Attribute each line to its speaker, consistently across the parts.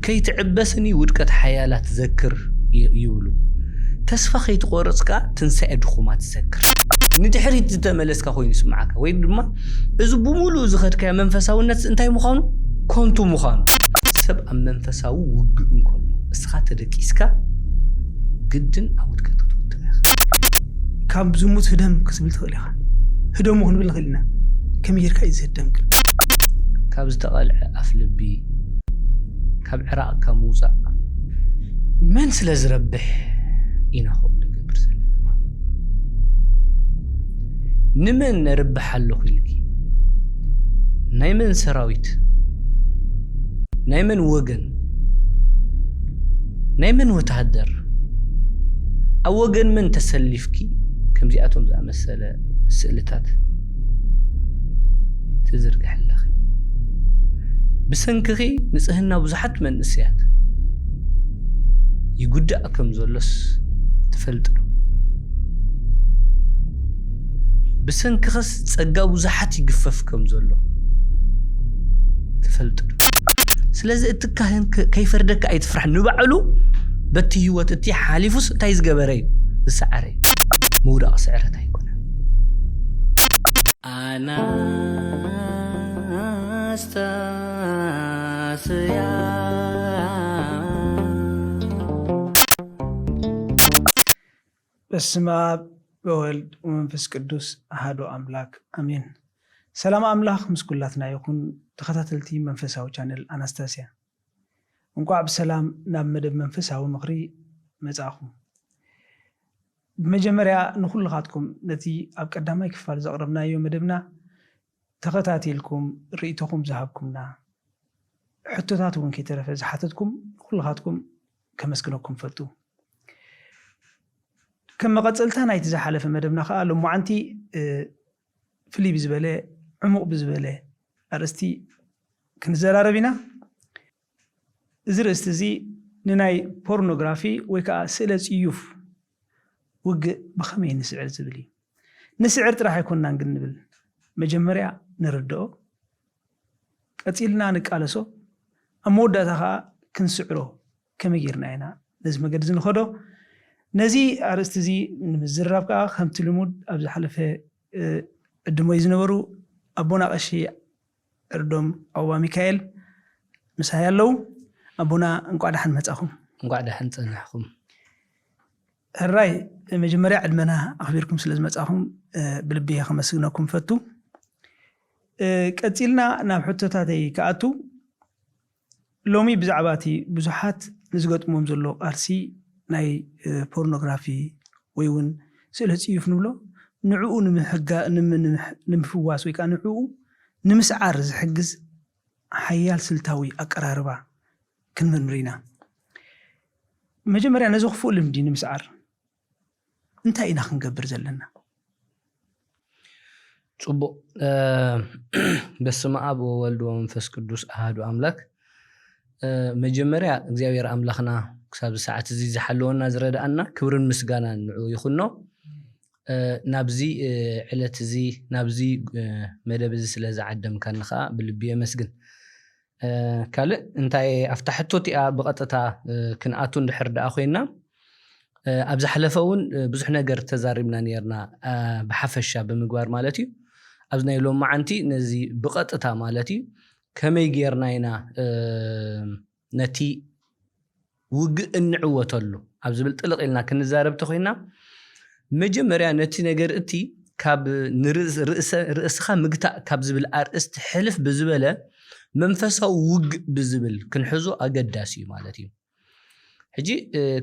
Speaker 1: كي تعبسني ودكت حيالات تذكر يولو تسفى خي تقورصكا تنسى دخوما تذكر ندحري تتملسكا خوين يسمعك وين ما اذا بمولو زخدكا منفساونت انتي مخانو كنتو مخانو سب منفساو وق انكلو اسخات دقيسكا قدن اودكا تتوتغ
Speaker 2: كاب زموت هدم كسبل تخليها هدم مخن بالخلنا كم يركا يزهدم
Speaker 1: كاب زتقلع افلبي كاب عراق كموزا من سلازربح إنهم نقبر سلام نمن نربح اللو خلقي نايمن سراويت نايمن وغن نايمن وتهدر أو وغن من تسلفكي كم جاءتهم زي مسألة سئلتات تزرق حلخي بسنكخي نسهلنا بزحت من نسيات يقدأكم زولس تفلتلو بسنكخس تصقاو زحت يقففكم زولو تفلتلو سلازي اتكاهن كيف ردك اي تفرح نبعلو بتي هو تتي حاليفوس تايز قبري السعري مورا سعره تايكونا أنا أستاسيا
Speaker 2: بسم بولد ومنفس قدوس أحد أملاك أمين سلام أملاك مسكولاتنا يكون تخطاتلتي منفساو channel أناستاسيا ونقع بسلام نمدب منفساو مغري مزاخم بمجمريا نقول لغاتكم نتي أبقدامي كفال زقربنا يوم مدبنا تخطاتي لكم رئيتكم ذهبكمنا حتوتاتكم كي ترفز حتتكم نقول لغاتكم كمسكنكم فتو كما قتلتها نايت زحلف مدبنا خالو معنتي فلي بزبله عمق بزبله ارستي كنزراربينا زرستزي نناي بورنوغرافي ويكا سلس يوف وق بخمي نسعر زبلي نسعر راح يكوننا نقنبل مجمريا نردو قتيلنا نقالسو اموداتها كنسعرو كما غيرنا هنا لازم قد نخدو نزي أرستزي نمزرب كا خمت لمود أبز حلفه الدمو يزنورو أبونا قشي أردم أو ميكائيل مسايا لو أبونا نقعد حن متأخم
Speaker 1: نقعد حن تنحكم
Speaker 2: الرأي مجمريا عدمنا أخبركم سلز متأخم بلبيها خمسينكم فتو كتيلنا نبحثو تاتي كأتو لومي بزعباتي بزحات نزقت ممزلو أرسي ناي بورنوغرافي ويون سلهت يفنولو نعو نمحقا نمفواس ويكا نعو نمسعار زحقز حيال سلتاوي أقراربا كنمرمرينا مجمريا نزوخفو لمدي نمسعار انتا إنا خنقبر زلنا
Speaker 1: صبو بسم أب وولد ومنفس قدوس أحد أملاك مجمريا እግዚአብሔር አምላኽና ክሳብ ሰዓት እዚ ዝሓለወና ዝረዳእና ክብርን ምስጋናን ንዑ ይኹኖ ናብዚ ዕለት እዚ ናብዚ መደብ እዚ ስለ ዝዓደምካን ኸ ብልቢ የመስግን ካልእ እንታይ ኣፍታሕቶቲኣ ብቐጥታ ክንኣቱ እንድሕር ደኣ ኮይና ኣብ ዝሓለፈውን ብዙሕ ነገር ተዛሪብና ነርና ብሓፈሻ ብምግባር ማለት እዩ ኣብዚ ናይ ሎም መዓንቲ ነዚ ብቐጥታ ማለት እዩ كمي جيرناينا نتي وق النعوتلو عبز بالطلق إلنا كنزارب تخوينا مجمريا نتي نجر إتي كاب رأسخا مقطع كاب زبل أرأس تحلف بزبلة منفسه وق بزبل كنحزو أقداسي مالتي حجي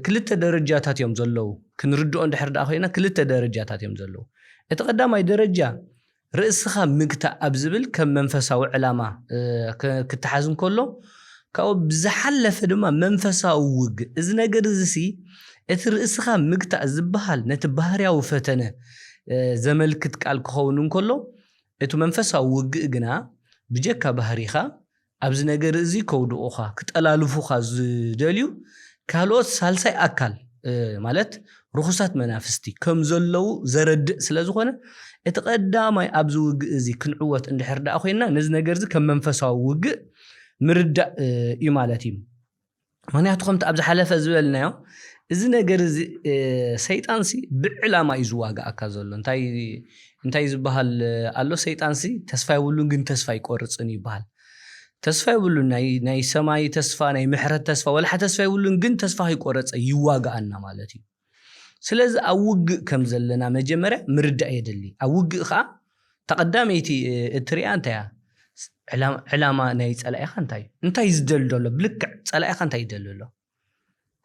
Speaker 1: كل التدرجات يوم زلو كنردو عند حرد أخوينا كل التدرجات يوم زلو اتقدام أي درجة رأسخا مقطع أبزبل كم منفسه وعلامة كتحازن كله كأو بزحلف دما منفسه ووق إذا نقدر زسي رأسخا مقطع زبهال نتبهريا وفتنة زمل كتقال كخونون كله إتو منفسه ووق إجنا بجكا بهريخا أبز نقدر زي كودو أخا كتقلالفوخا زداليو كالوت سالساي أكل مالت رخصات منافستي كم زلو زرد سلازوخنا اتقداماي ابز وق ازي كنعوت اندحر دا اخوينا نز نجر زي كم منفساو وق مردا اي مالتي ምክንያቱ ከምቲ ኣብ ዝሓለፈ ዝበልናዮ እዚ ነገር እዚ ሰይጣን ሲ ብዕላማ እዩ ዝዋጋኣካ ዘሎ እንታይ ዝበሃል ኣሎ ሰይጣን ሲ ተስፋ ይብሉን ግን ተስፋ ይቆርፅን ይበሃል ተስፋ ይብሉን ናይ ሰማይ ተስፋ ናይ ምሕረት ተስፋ ወላሓ ተስፋ ይብሉን ግን ተስፋ ይቆርፅ ይዋጋኣና ማለት እዩ ስለዚ ኣብ ውግእ ከም ዘለና መጀመርያ ምርዳእ የድሊ ኣብ ውግእ ከዓ ተቀዳመይቲ እትሪኣ እንታያ ዕላማ ናይ ጸላኢኻ እንታይ ዝደል ዘሎ ብልክዕ ጸላኢኻ እንታይ ይደል ዘሎ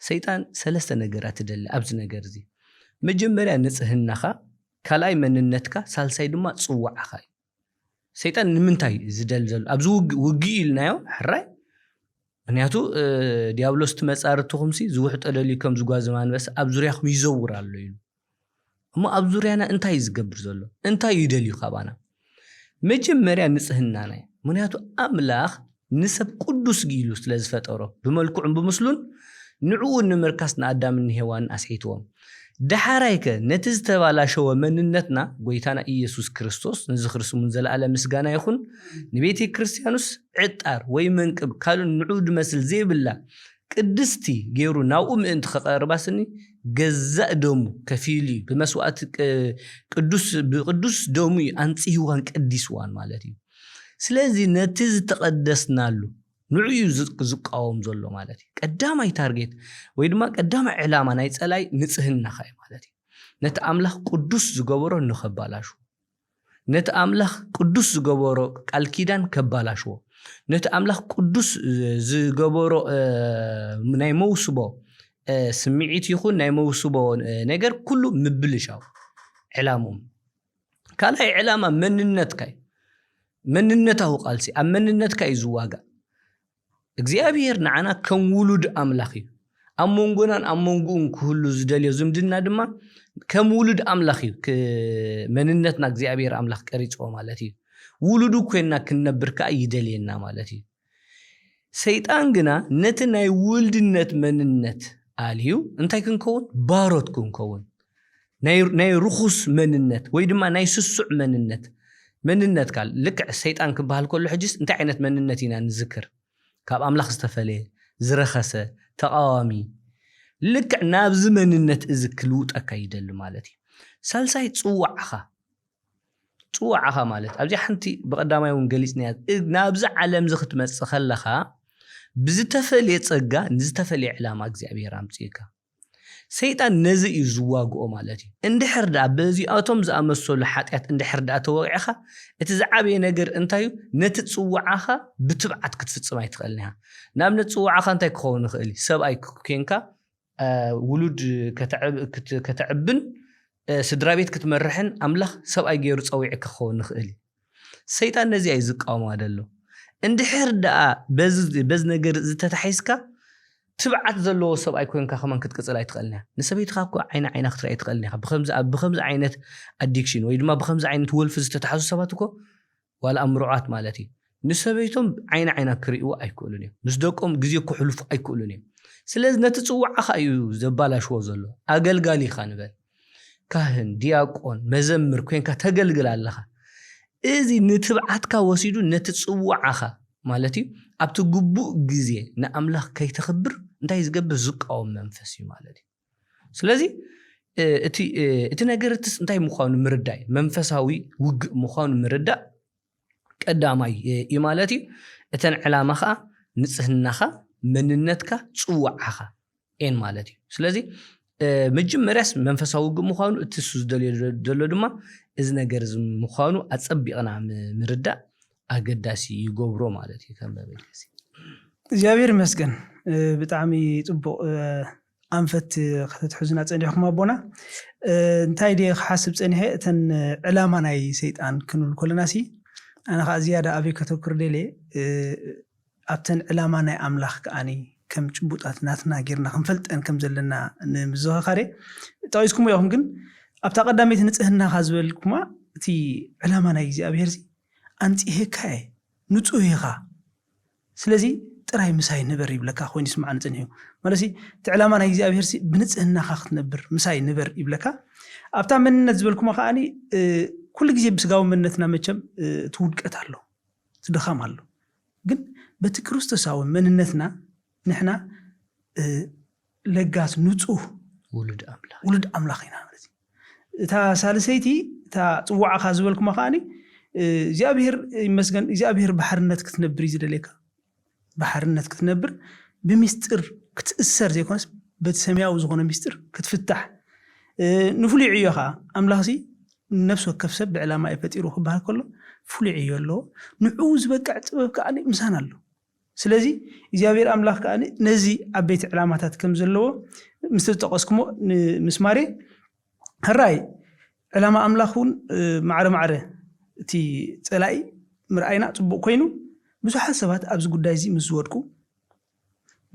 Speaker 1: ሰይጣን ሰለስተ ነገራት ይደል ኣብዚ ነገር እዚ መጀመርያ ንጽህናኻ ካልኣይ መንነትካ ሳልሳይ ድማ ጽዋዕኻ ሰይጣን ንምንታይ ዝደል ዘሎ ኣብዚ ውግእ ኢልናዮ ሕራይ ምክንያቱ ዲያብሎስ ትመጻርትኹም ሲ ዝውሕጦ ደልዩ ከም ዝጓዝ ማንበስ ኣብ ዙርያኹም ይዘውር ኣሎ ኢሉ እሞ ኣብ ዙርያና እንታይ ዝገብር ዘሎ እንታይ ይደልዩ ካባና መጀመርያ ንጽህናና ምክንያቱ ኣምላኽ ንሰብ ቅዱስ ኢሉ ስለ ዝፈጠሮ ብመልክዑን ብምስሉን ንዕኡ ንምርካስ ንኣዳምን ሔዋን ኣስሒትዎም ደሓራይከ ነቲ ዝተባላሸወ መንነትና ጎይታና ኢየሱስ ክርስቶስ ንዚ ክርስሙን ዘለዓለ ምስጋና ይኹን ንቤተ ክርስቲያኑስ ዕጣር ወይ መንቅብ ካልእ ንዕኡ ድመስል ዘይብላ ቅድስቲ ገይሩ ናብኡ ምእንቲ ከቐርባስኒ ገዛእ ደሙ ከፊሉ ብመስዋዕት ብቅዱስ ደሙ አንጽሂዋን ቀዲስዋን ማለት እዩ ስለዚ ነቲ ዝተቀደስናሉ ንዕኡ ዝቃወም ዘሎ ማለት እዩ ቀዳማይ ታርጌት ወይ ድማ ቀዳማይ ዕላማ ናይ ጸላይ ንጽህናኻ ማለት እዩ ነቲ ኣምላኽ ቅዱስ ዝገበሮ ንኸባላሹ ነቲ ኣምላኽ ቅዱስ ዝገበሮ ቃል ኪዳን ከባላሽዎ ነቲ ኣምላኽ ቅዱስ ዝገበሮ ናይ መውስቦ ስምዒት ይኹን ናይ መውስቦ ነገር ኩሉ ምብልሻው ዕላሞም ካልኣይ ዕላማ መንነታው ቃልሲ ኣብ መንነትካ እዩ ዝዋጋ እግዚአብሔር ንዓና ከም ውሉድ ኣምላኽ እዩ ኣብ መንጎናን ኣብ መንጎኡን ክህሉ ዝደልዮ ዝምድና ድማ ከም ውሉድ ኣምላኽ እዩ መንነትና እግዚአብሔር ኣምላኽ ቀሪጾ ማለት እዩ ውሉዱ ኮይና ክንነብር ከዓ ይደልየና ማለት እዩ ሰይጣን ግና ነቲ ናይ ውልድነት መንነት ኣልዩ እንታይ ክንከውን ባሮት ክንከውን ናይ ርኹስ መንነት ወይ ድማ ናይ ስሱዕ መንነት ካል ልክዕ ሰይጣን ክበሃል ከሎ ሕጅስ እንታይ ዓይነት መንነት ኢና ንዝክር ካብ ኣምላኽ ዝተፈለየ ዝረኸሰ ተቃዋሚ ልክዕ ናብዚ መንነት እዚ ክልውጠካ ይደሊ ማለት እዩ ሳልሳይ ጽዋዕኻ ማለት ኣብዚ ሓንቲ በቀዳማይ እውን ገሊጽንያ ናብዚ ዓለም ዝኽትመጽእ ከለኻ ብዝተፈልየ ጸጋ ንዝተፈልየ ዕላማ እግዚአብሔር ኣምጽኢካ ሰይጣን ነዚ እዩ ዝዋግኦ ማለት እዩ እንድሕር ዳ በዚኣቶም ዝኣመሰሉ ሓጢያት እንድሕር ዳ ተወቂዕኻ እቲ ዝዓበየ ነገር እንታይ እዩ ነቲ ጽዋዕኻ ብትብዓት ክትፍጽም ኣይትኽእልኒ ኢኻ ንኣብነት ጽዋዕኻ እንታይ ክኸውን ይኽእል ሰብኣይ ኮንካ ውሉድ ከተዕብን ስድራ ቤት ክትመርሕን ኣምላኽ ሰብኣይ ገይሩ ፀዊዕ ክኸውን ይኽእል ሰይጣን ነዚ እዩ ዝቃወማ ደሎ እንድሕር ዳ በዝ ነገር ዝተታሒስካ ትብዓት ዘለዎ ሰብኣይ ኮንካ ከመን ክትቅጽል ኣይትኽእልኒ ንሰበይትኻ እኮ ዓይና ክትርአይ ትኽእልኒ ኢኻ ብኸምዚ ዓይነት ኣዲክሽን ወይ ድማ ብኸምዚ ዓይነት ወልፊ ዝተታሓዙ ሰባት እኮ ዋላ ኣምሩዓት ማለት እዩ ንሰበይቶም ዓይና ክርእይዎ ኣይክእሉን እዮም ምስ ደቆም ግዜ ክሕልፉ ኣይክእሉን እዮም ስለዚ ነቲ ጽዋዕኻ እዩ ዘባላሽዎ ዘሎ ኣገልጋሊ ኢኻ ንበል ካህን ዲያቆን መዘምር ኮንካ ተገልግል ኣለኻ እዚ ንትብዓትካ ወሲዱ ነቲ ጽዋዕኻ ማለት እዩ ኣብቲ ግቡእ ግዜ ንኣምላኽ ከይተኽብር እንታይ ዝገብር ዝቃወም መንፈስ እዩ ማለት እዩ ስለዚ እቲ ነገርትስ እንታይ ምዃኑ ምርዳእ መንፈሳዊ ውግእ ምዃኑ ምርዳእ ቀዳማይ እዩ ማለት እዩ እተን ዕላማኻ ንጽህናኻ መንነትካ ጽዋዕኻ ኤን ማለት እዩ ስለዚ መጀመርያስ መንፈሳዊ ውግእ ምዃኑ እቲ ዝደልዮ ዘሎ ድማ እዚ ነገር ምዃኑ ኣጸቢቕና ምርዳእ ኣገዳሲ ይገብሮ ማለት እዩ ከም በበልሲ
Speaker 2: እግዚአብሔር ይመስገን ብጣዕሚ ጽቡቕ ኣንፈት ከተትሕዙና ጸኒሕኩም ኣቦና እንታይ ደ ክሓስብ ጸኒሐ እተን ዕላማ ናይ ሰይጣን ክንብል ኮለናሲ ኣነ ከዓ ዝያዳ ኣበይ ከተኩር ደልየ ኣብተን ዕላማ ናይ ኣምላኽ ከዓኒ ከም ጭቡጣት ናትና ጌርና ክንፈልጠን ከም ዘለና ንምዝኸኻረ ጠቂስኩም ኢኹም ግን ኣብታ ቀዳመይቲ ንጽህናኻ ዝበልኩማ እቲ ዕላማ ናይ እግዚኣብሔር ዚ አንጽሄካ ንጹህ ኢኻ ስለዚ ጥራይ ምሳይ ንበር ይብለካ ኮይኑ ይስማዕ ንጽንሑ ማለት ትዕላማ ናይ እግዚኣብሔር ሲ ብንጽህናኻ ክትነብር ምሳይ ንበር ይብለካ ኣብታ መንነት ዝበልኩማ ከዓኒ ኩሉ ግዜ ብስጋዊ መንነትና መቸም ትውድቀት ኣሎ ትድኻም ኣሎ ግን በቲ ክርስቶሳዊ መንነትና ንሕና ለጋስ ንጹህ ውሉድ ኣምላኽ ኢና ማለት እዩ እታ ሳልሰይቲ እታ ፅዋዕኻ ዝበልኩማ ከዓኒ እግዚአብሔር ይመስገን እግዚአብሔር ባሕርነት ክትነብር ይዝደለካ ባሕርነት ክትነብር ብምስጢር ክትእሰር ዘይኮነስ በተሰማያዊ ዝኾነ ምስጢር ክትፍታሕ ንፍሉይ ዕዮ ከዓ ኣምላኽሲ ነፍስ ወከፍ ሰብ ብዕላማ ይፈጢሩ ክበሃል ከሎ ፍሉይ ዕዮ ኣለዎ ንዑ ዝበቅዕ ጥበብ ከዓኒ ምሳና ኣሎ ስለዚ እግዚአብሔር ኣምላኽ ከዓኒ ነዚ ዓበይቲ ዕላማታት ከም ዘለዎ ምስ ተጠቀስኩሞ ምስማሬ ህራይ ዕላማ ኣምላኽ እውን ማዕረ እቲ ፀላኢ ምርኣይና ፅቡቅ ኮይኑ ብዙሓት ሰባት ኣብዚ ጉዳይ እዚ ምስ ዝወድቁ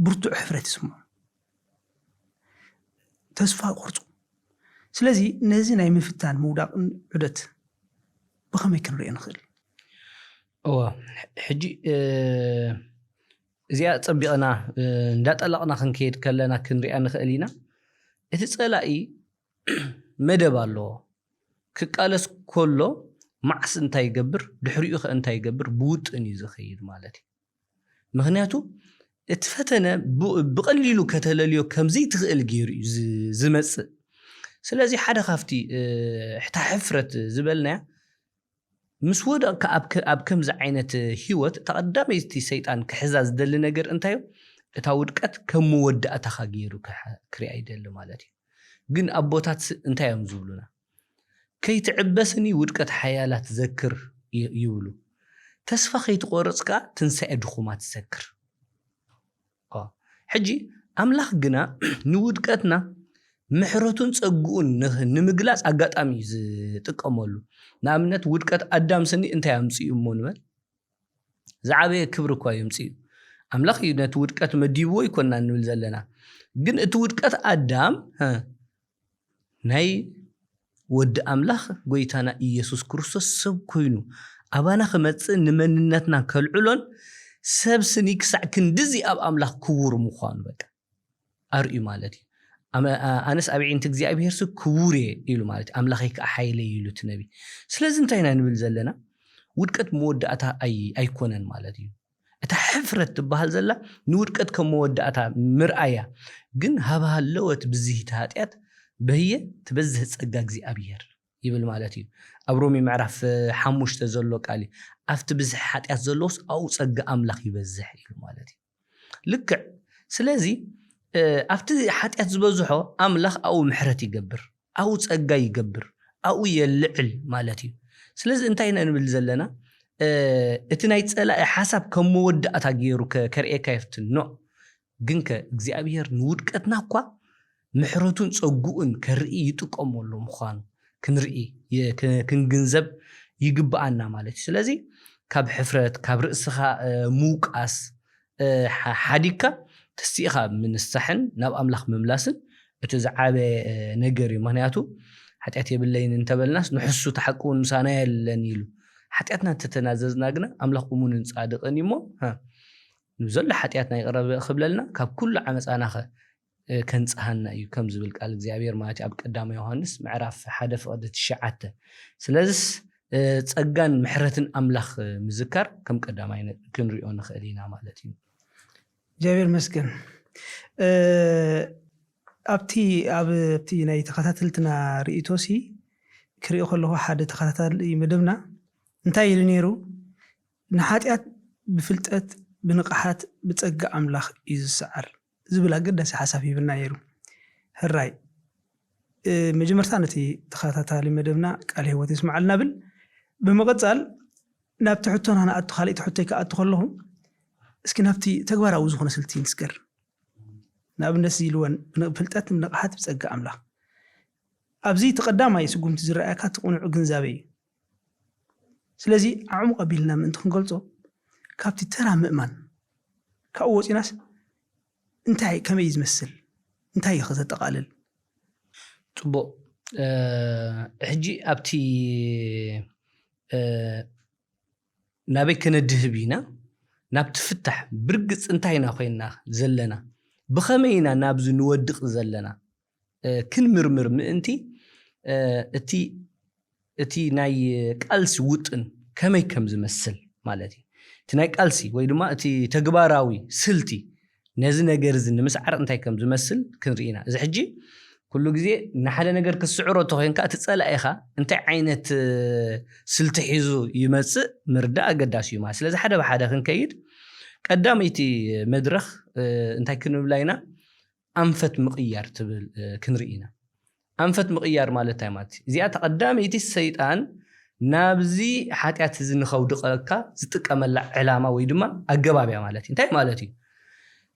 Speaker 2: ብርቱዕ ሕፍረት ይስምዑ ተስፋ ቆርፁ ስለዚ ነዚ ናይ ምፍታን ምውዳቕን ዑደት ብኸመይ ክንሪኦ ንኽእል
Speaker 1: ሕጂ እዚኣ ፀቢቕና እንዳጠለቕና ክንከይድ ከለና ክንሪኣ ንኽእል ኢና እቲ ፀላኢ መደብ ኣለዎ ክቃለስ ከሎ ማዕስ እንታይ ይገብር ድሕሪኡ ኸ እንታይ ይገብር ብውጥን እዩ ዝኸይድ ማለት እዩ ምክንያቱ እቲ ፈተነ ብቐሊሉ ከተለልዮ ከምዘይ ትኽእል ገይሩ እዩ ዝመፅእ ስለዚ ሓደ ካፍቲ ሕታ ሕፍረት ዝበልናያ ምስ ወደቕካ ኣብ ከምዚ ዓይነት ህይወት ተቐዳመይቲ ሰይጣን ክሕዛ ዝደሊ ነገር እንታይ እታ ውድቀት ከም መወዳእታኻ ገይሩ ክሪኣ ይደሊ ማለት እዩ ግን ኣቦታት እንታይ እዮም ዝብሉና ከይትዕበስኒ ውድቀት ሓያላት ዘክር ይብሉ ተስፋ ከይትቆርፅካ ትንሳኤ ድኹማት ትዘክር ሕጂ ኣምላኽ ግና ንውድቀትና ምሕረቱን ፀጉኡን ንምግላፅ ኣጋጣሚ ዝጥቀመሉ ንኣብነት ውድቀት ኣዳም ስኒ እንታይ ኣምፅኡ እሞ ንበል ዝዓበየ ክብሪ እኳ ይምፅኡ ኣምላኽ እዩ ነቲ ውድቀት መዲብዎ ይኮንና ንብል ዘለና ግን እቲ ውድቀት ኣዳም ናይ ወዲ ኣምላኽ ጎይታና ኢየሱስ ክርስቶስ ሰብ ኮይኑ ኣባና ክመፅእ ንመንነትና ከልዕሎን ሰብ ስኒ ክሳዕ ክንድዚ ኣብ ኣምላኽ ክቡር ምዃኑ በቃ ኣርእዩ ማለት እዩ ኣነስ ኣብ ዒንቲ እግዚኣብሔር ክቡር ኢሉ ማለት ኣምላኸይ ከዓ ሓይለይ ኢሉ እቲ ነቢ ስለዚ እንታይ ኢና ንብል ዘለና ውድቀት መወዳእታ ኣይኮነን ማለት እዩ እታ ሕፍረት ትበሃል ዘላ ንውድቀት ከም መወዳእታ ምርኣያ ግን ሃባሃለወት ብዝሂት ሃጥያት በህየ ትበዝህ ፀጋ እግዚኣብሔር ይብል ማለት እዩ ኣብ ሮሚ ምዕራፍ 5 ዘሎ ቃል ኣብቲ ብዝሕ ሓጥያት ዘሎስ ኣብኡ ፀጋ ኣምላኽ ይበዝሕ ኢሉ ማለት እዩ ልክዕ ስለዚ ኣብቲ ሓጥያት ዝበዝሖ ኣምላኽ ኣብኡ ምሕረት ይገብር ኣብኡ ፀጋ ይገብር ኣብኡ የልዕል ማለት እዩ ስለዚ እንታይ ኢና ንብል ዘለና እቲ ናይ ፀላኢ ሓሳብ ከም መወዳእታ ገይሩ ከርእየካ ይፍትን ኖ ግን እግዚአብሔር ንውድቀትና እኳ ምሕረቱን ፀጉኡን ከርኢ ይጥቀመሉ ምዃኑ ክንርኢ ክንግንዘብ ይግባአና ማለት እዩ ስለዚ ካብ ሕፍረት ካብ ርእስኻ ምውቃስ ሓዲካ ተስቲኻ ምንስሕን ናብ ኣምላኽ ምምላስን እቲ ዝዓበየ ነገር እዩ ምክንያቱ ሓጢአት የብለይን እንተበልናስ ንሕሱ ተሓቅውን ምሳና የለን ኢሉ ሓጢአትና እንተተናዘዝና ግና ኣምላኽ እሙንን ጻድቕን እሞ ንብዘሎ ሓጢአትና ይቕረብ ክብለልና ካብ ኩሉ ዓመፃናኸ ከንፀሃና እዩ ከም ዝብል ቃል እግዚአብሔር ማለት ኣብ ቀዳማይ ዮሐንስ ምዕራፍ 1:9 ስለዚህ ፀጋን ምሕረትን ኣምላኽ ምዝካር ከም ቀዳማይ ክንሪኦ ንኽእል ኢና ማለት እዩ
Speaker 2: እግዚአብሔር መስገን ኣብቲ ናይ ተኸታተልትና ርእቶሲ ክሪኦ ከለኹ ሓደ ተኸታታሊ መደብና እንታይ ኢሉ ነይሩ ንሓጢአት ብፍልጠት ብንቕሓት ብፀጋ ኣምላኽ እዩ ዝሰዓር ዝብል ኣገዳሲ ሓሳብ ይብልና ነይሩ ህራይ መጀመርታ ነቲ ተኸታታሊ መደብና ቃል ህይወት ይስማዓልና ብል ብምቕፃል ናብቲ ሕቶና ንኣቱ ካልእ ሕቶይ ከኣቱ ከለኹ እስኪ ናብቲ ተግባራዊ ዝኾነ ስልቲ ንስገር ንኣብነት ኢልወን ብፍልጠት ብንቕሓት ብፀጋ ኣምላኽ ኣብዚ ተቐዳማይ ስጉምቲ ዝረኣየካ ትቕኑዑ ግንዛበ እዩ ስለዚ ኣዕሙቕ ኣቢልና ምእንቲ ክንገልፆ ካብቲ ተራ ምእማን ካብኡ ወፂናስ እንታይ ከመይ ዝመስል እንታይ ይኸዘጠቃልል
Speaker 1: ፅቡቅ ሕጂ ኣብቲ ናበይ ከነድህብ ኢና ናብቲ ፍታሕ ብርግፅ እንታይና ኮይና ዘለና ብኸመይና ናብዚ ንወድቕ ዘለና ክንምርምር ምእንቲ እቲ ናይ ቃልሲ ውጥን ከመይ ከም ዝመስል ማለት እዩ እቲ ናይ ቃልሲ ወይ ድማ እቲ ተግባራዊ ስልቲ نزي نجر زن مسعر أنتي كم زمسل كنرينا إذا حجي كل جزء نحل نجر كسعره تغين كأتسأل أيها أنت عينة سلتحيزو يمس مردا قداش يماس لذا حدا بحدا كنكيد قداميتي مدرخ أنتي كنو بلاينا أنفت مقيار تبل كنرينا أنفت مقيار مال تايمات زيادة قداميتي السيطان نابزي حاتيات زن خودق لك زتك أمل علامة ويدما أقبابيا مالتي انتاي مالتي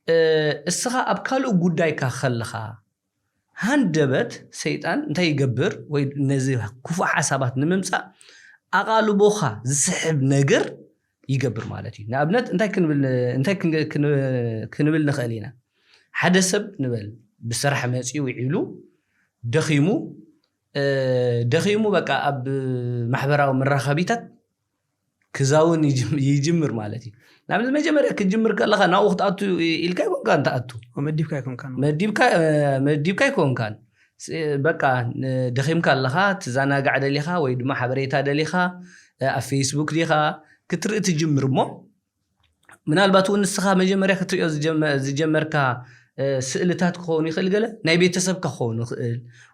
Speaker 1: السخاء أبكالو قداي كخلخا هندبت سيطان انتاي يقبر وينزي كفو حسابات نممسا أقالو بوخا زسحب نقر يقبر مالتي نابنت انتاي كنبل نخالينا حدثب نبل بصراحة ماسي ويعيلو دخيمو بقى أب محبراو من رخابيتات كزاون يجمر مالتي نعمل ما جمر كجمر كلا أنا وقت أتو إلكاي كون كان تأتو مديب كاي كون كان بقى دخيم كلا تزانا قاعدة ليها ويد ما حبريتها دليها فيسبوك ليها كتر تجمر مو من الباتون السخا ما جمر كتر زجمر كا سئلتات كوني خلقله نايبي تسب كخون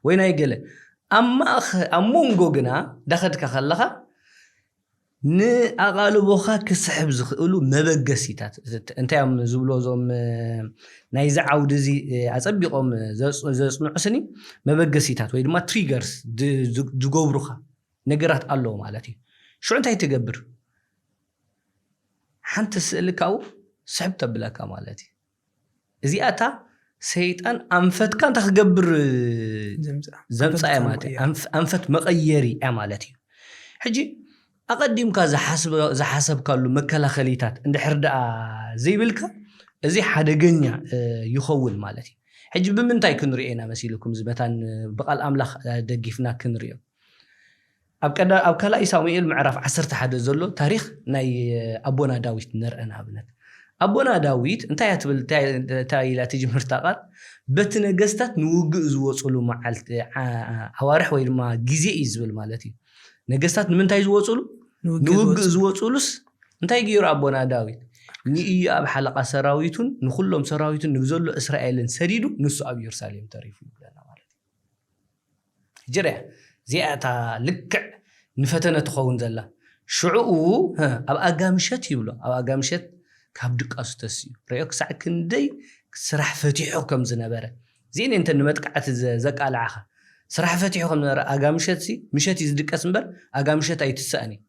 Speaker 1: وين يقله أما أمونغو جنا دخلت كخلها نأقالو بوخا كسحب زخلو مبقسيتات انت يوم زبلو زوم نايزع عودزي أصبقهم زصنع سني مبقسيتات ويد ما تريجرز دقوبروخا نقرات الله مالتي شو انت يتقبر حانت سألك أو سحب تبلاك مالتي إذا أتا سيطان أنفت كان تخقبر زمزع عمالتي أنفت مغيري عمالتي حجي أقدم كذا حسب كله مكلا خليتات عند حردا زي بالك زي حدا جنيا يخول مالتي حجي بمنتاي كنرينا مسيلكم زبتان بقى الأملاخ دقيفنا كنريو أبكلا إسماعيل معرف عصرت حدا زلو تاريخ ناي أبونا داويت نرأنا بنت أبونا داويت انت يتبل تاي لا تجي مرتقات بتنجستات نوق زوصلو مع حوارح ويل ما جزء يزبل مالتي نجستات من تاي زوصلو نوق زوصلوس انت يجير أبونا داويت ني أب حلقة سراويتون نخلهم سراويتون نزلوا إسرائيل سريدو نسوا أب يرساليم تاريخ لنا مالتي جرى زيادة لك نفتنا تخون زلا شعو أب أقامشت يبلو أب أقامشت كابدك أستسيو رأيك ساعة كندي سرح فتيحو كم زنبرة زين انت نمتقعت زك على عخا سرح فتيحو كم زنبرة أقامشت سي مشت يزدك أسنبر أقامشت أي تسأني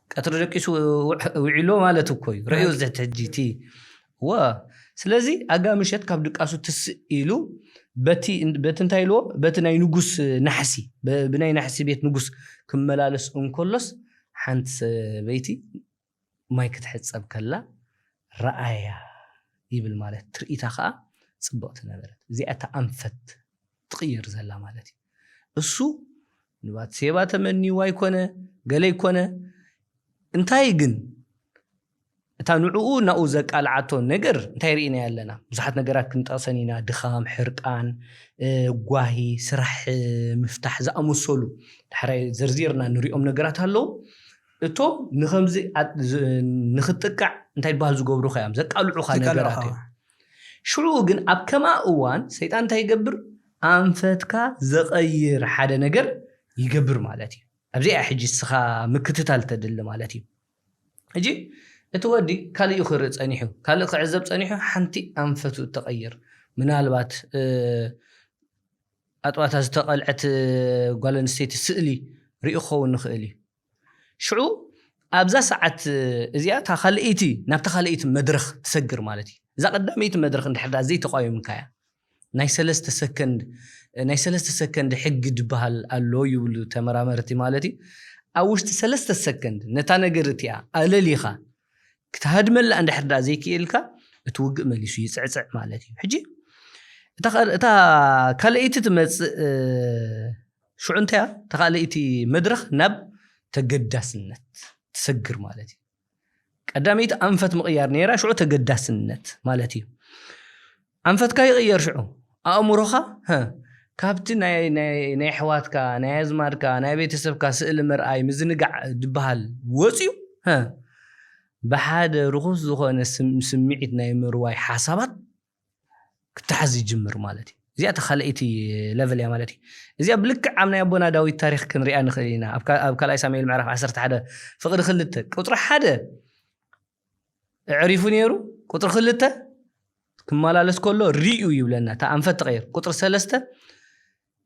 Speaker 1: كتر ركيس وعلو مالتو كوي رأيو زعت هجيتي سلازي أقامشت كابدك أسو تسئلو بتنتايلو بتناي نقص نحسي بناي نحسي بيت نقص كملالس كلس حنت بيتي ما يكتحصب كلا رأيا يبل مالت ترئيتا خا صبقت نبرت زياتا أنفت تغير زلا مالتي السو نبات سيبات مني واي كونه قالي كونه انتاي جن تا نعو نأوزك على عطون نجر انتاي رئينا يالنا بزحات نجرات كنت أصنينا دخام حرقان قواهي سرح مفتاح زأمو السولو حراي زرزيرنا نريئهم نجرات هلو تو نخمزي نختقع انتاي البال زقوبرو خيام زقالو خا نجرات شعو جن أب كما أوان سيطان انتاي يقبر أنفتكا زغير حدا نجر يقبر مالتي أبزي أحجي السخا مكتتال تدل مالتي هجي اتودي كالي يخرج صنيحو كالي قعزب صنيحو حنتي أنفتو تغير من البات أطوات استقلعت قال نسيت سئلي ريو خو نخئلي شعو أبزا ساعت إزيات خلقيتي نبت خلقيت مدرخ تسجر مالتي إذا قداميت مدرخ نحدا زي تقايم كايا ناي سلست سكند حق دبال اللو يولو تمرامرتي مالتي أوشت سلست سكند نتانا قرتيا ألليخا كتهاد ملا عند حدا زي كيلكا توقع مليسو يسعسع مالتي حجي تا كاليتي تمس شو انتها تخاليتي مدرخ نب تقداسنت تسجر مالتي قداميت أنفت مغيار نيرا شو تقداسنت مالتي أنفت كاي غير شعو أمورها كابتي ناي حواتكا ناي زماركا ناي بيتسبكا سئل مرأي مزنقع دبهال وزيو بحد رخص زخون سمعتنا يمرواي حسابات كتحزي جمر مالتي زي تخلقتي ليفل يا مالتي زي بلك عمنا يبونا داوي التاريخ كن ريان خلينا أبكال أي سامي المعرف 10 حدا فقد خلته قطر حدا عرفوا نيرو قطر خلته كمالالس كله ريو يبلنا تا أنفت غير قطر 3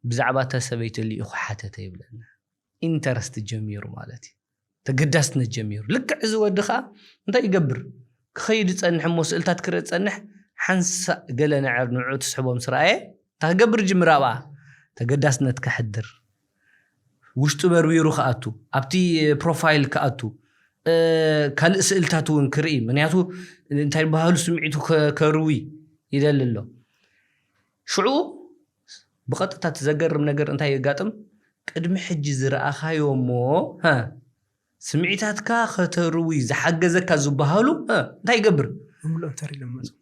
Speaker 1: بزعباتها سبيت اللي أخو حتى يبلنا انترست الجمير مالتي تقدسنا الجمير لك عزو الدخاء انت يقبر خيد تصنح موسئلتات كرت تصنح حنس قال نعر نوعو تسحبهم سرعي تقبر جمرابا تقدسنا تكحدر وشتو مرويرو خاطو ابتي بروفايل كاتو كال سئلتاتو انكري منياتو انتي بهالو سمعيتو كروي يدللو شعو بقطتا تزقرم نقر انتي يقاطم قدم حج زرأخايو مو ها سمعيتاتكا خطروي زحجزك زبهالو انتي يقبر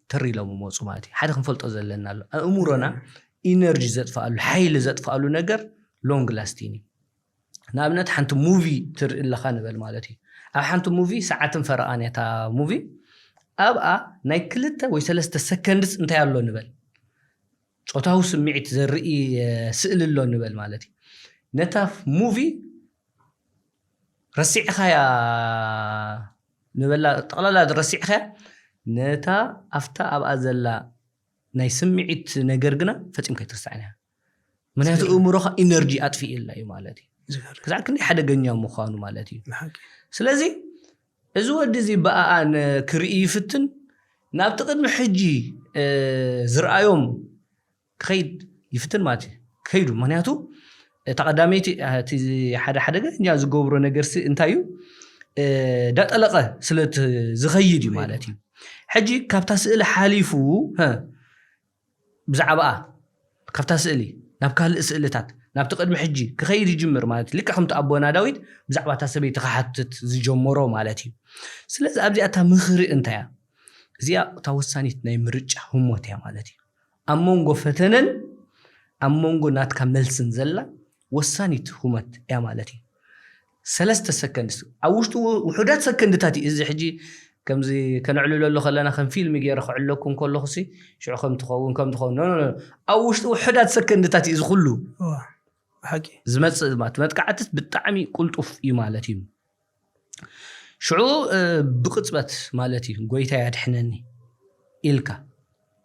Speaker 1: تري لهم موصو مالتي حدا خنفلطو زلنا له امورنا انرجي زطفالو حيل زطفالو نجر لونج لاستيني نابنت حنت موفي تر الا خانبل مالتي اب حنت موفي ساعات فرقانيا تا موفي ابا ناي كلته وي 3 سكندز انت يالو نبل صوتاو سمعيت زرئي سئل اللو نبل مالتي نتاف موفي رسيع خيا نبل طقلالا رسيع خيا نتا افتا ابا زلا ناي سمعيت نغرغنا فصيم كيترسعنا مناتو امروخ انرجي اطفي الا اي مالتي كذاك ني حدا غنيا مخانو مالتي سلازي ازو ودزي بقى ان كري فتن ناب تقدم حجي زرعيوم خيد يفتن ماتي كيدو مناتو تقداميتي حدا غنيا زغبرو نغرسي انتايو دطلقه سلت زخيدي مالتي حجي كابتا سئل حاليفو ها بزعبا كابتا سئلي ناب كال سئلتات ناب تقدم حجي كخيد يجمر مالتي لك خمت ابونا داويد بزعبا تاسبي تخحتت زجمرو مالتي سلازي ابزي اتا مخري انتيا زيا تاوسانيت ناي مرچ هموتيا مالتي امونغو فتنن امونغو نات كملسن زلا وسانيت همت يا مالتي 3 سكند اوشتو وحدات سكندتاتي ازي حجي كمزي كنعلو له خلنا خن فيلم يرخع لكم كله خسي شعكم تخون كم تخون نو اوشتو وحدات سكندتاتي از كله
Speaker 2: حقي
Speaker 1: زمت ما تمتقعتت بالطعمي قلطف اي مالتي شعو بقصبت مالتي غويتا يدحنني إلكا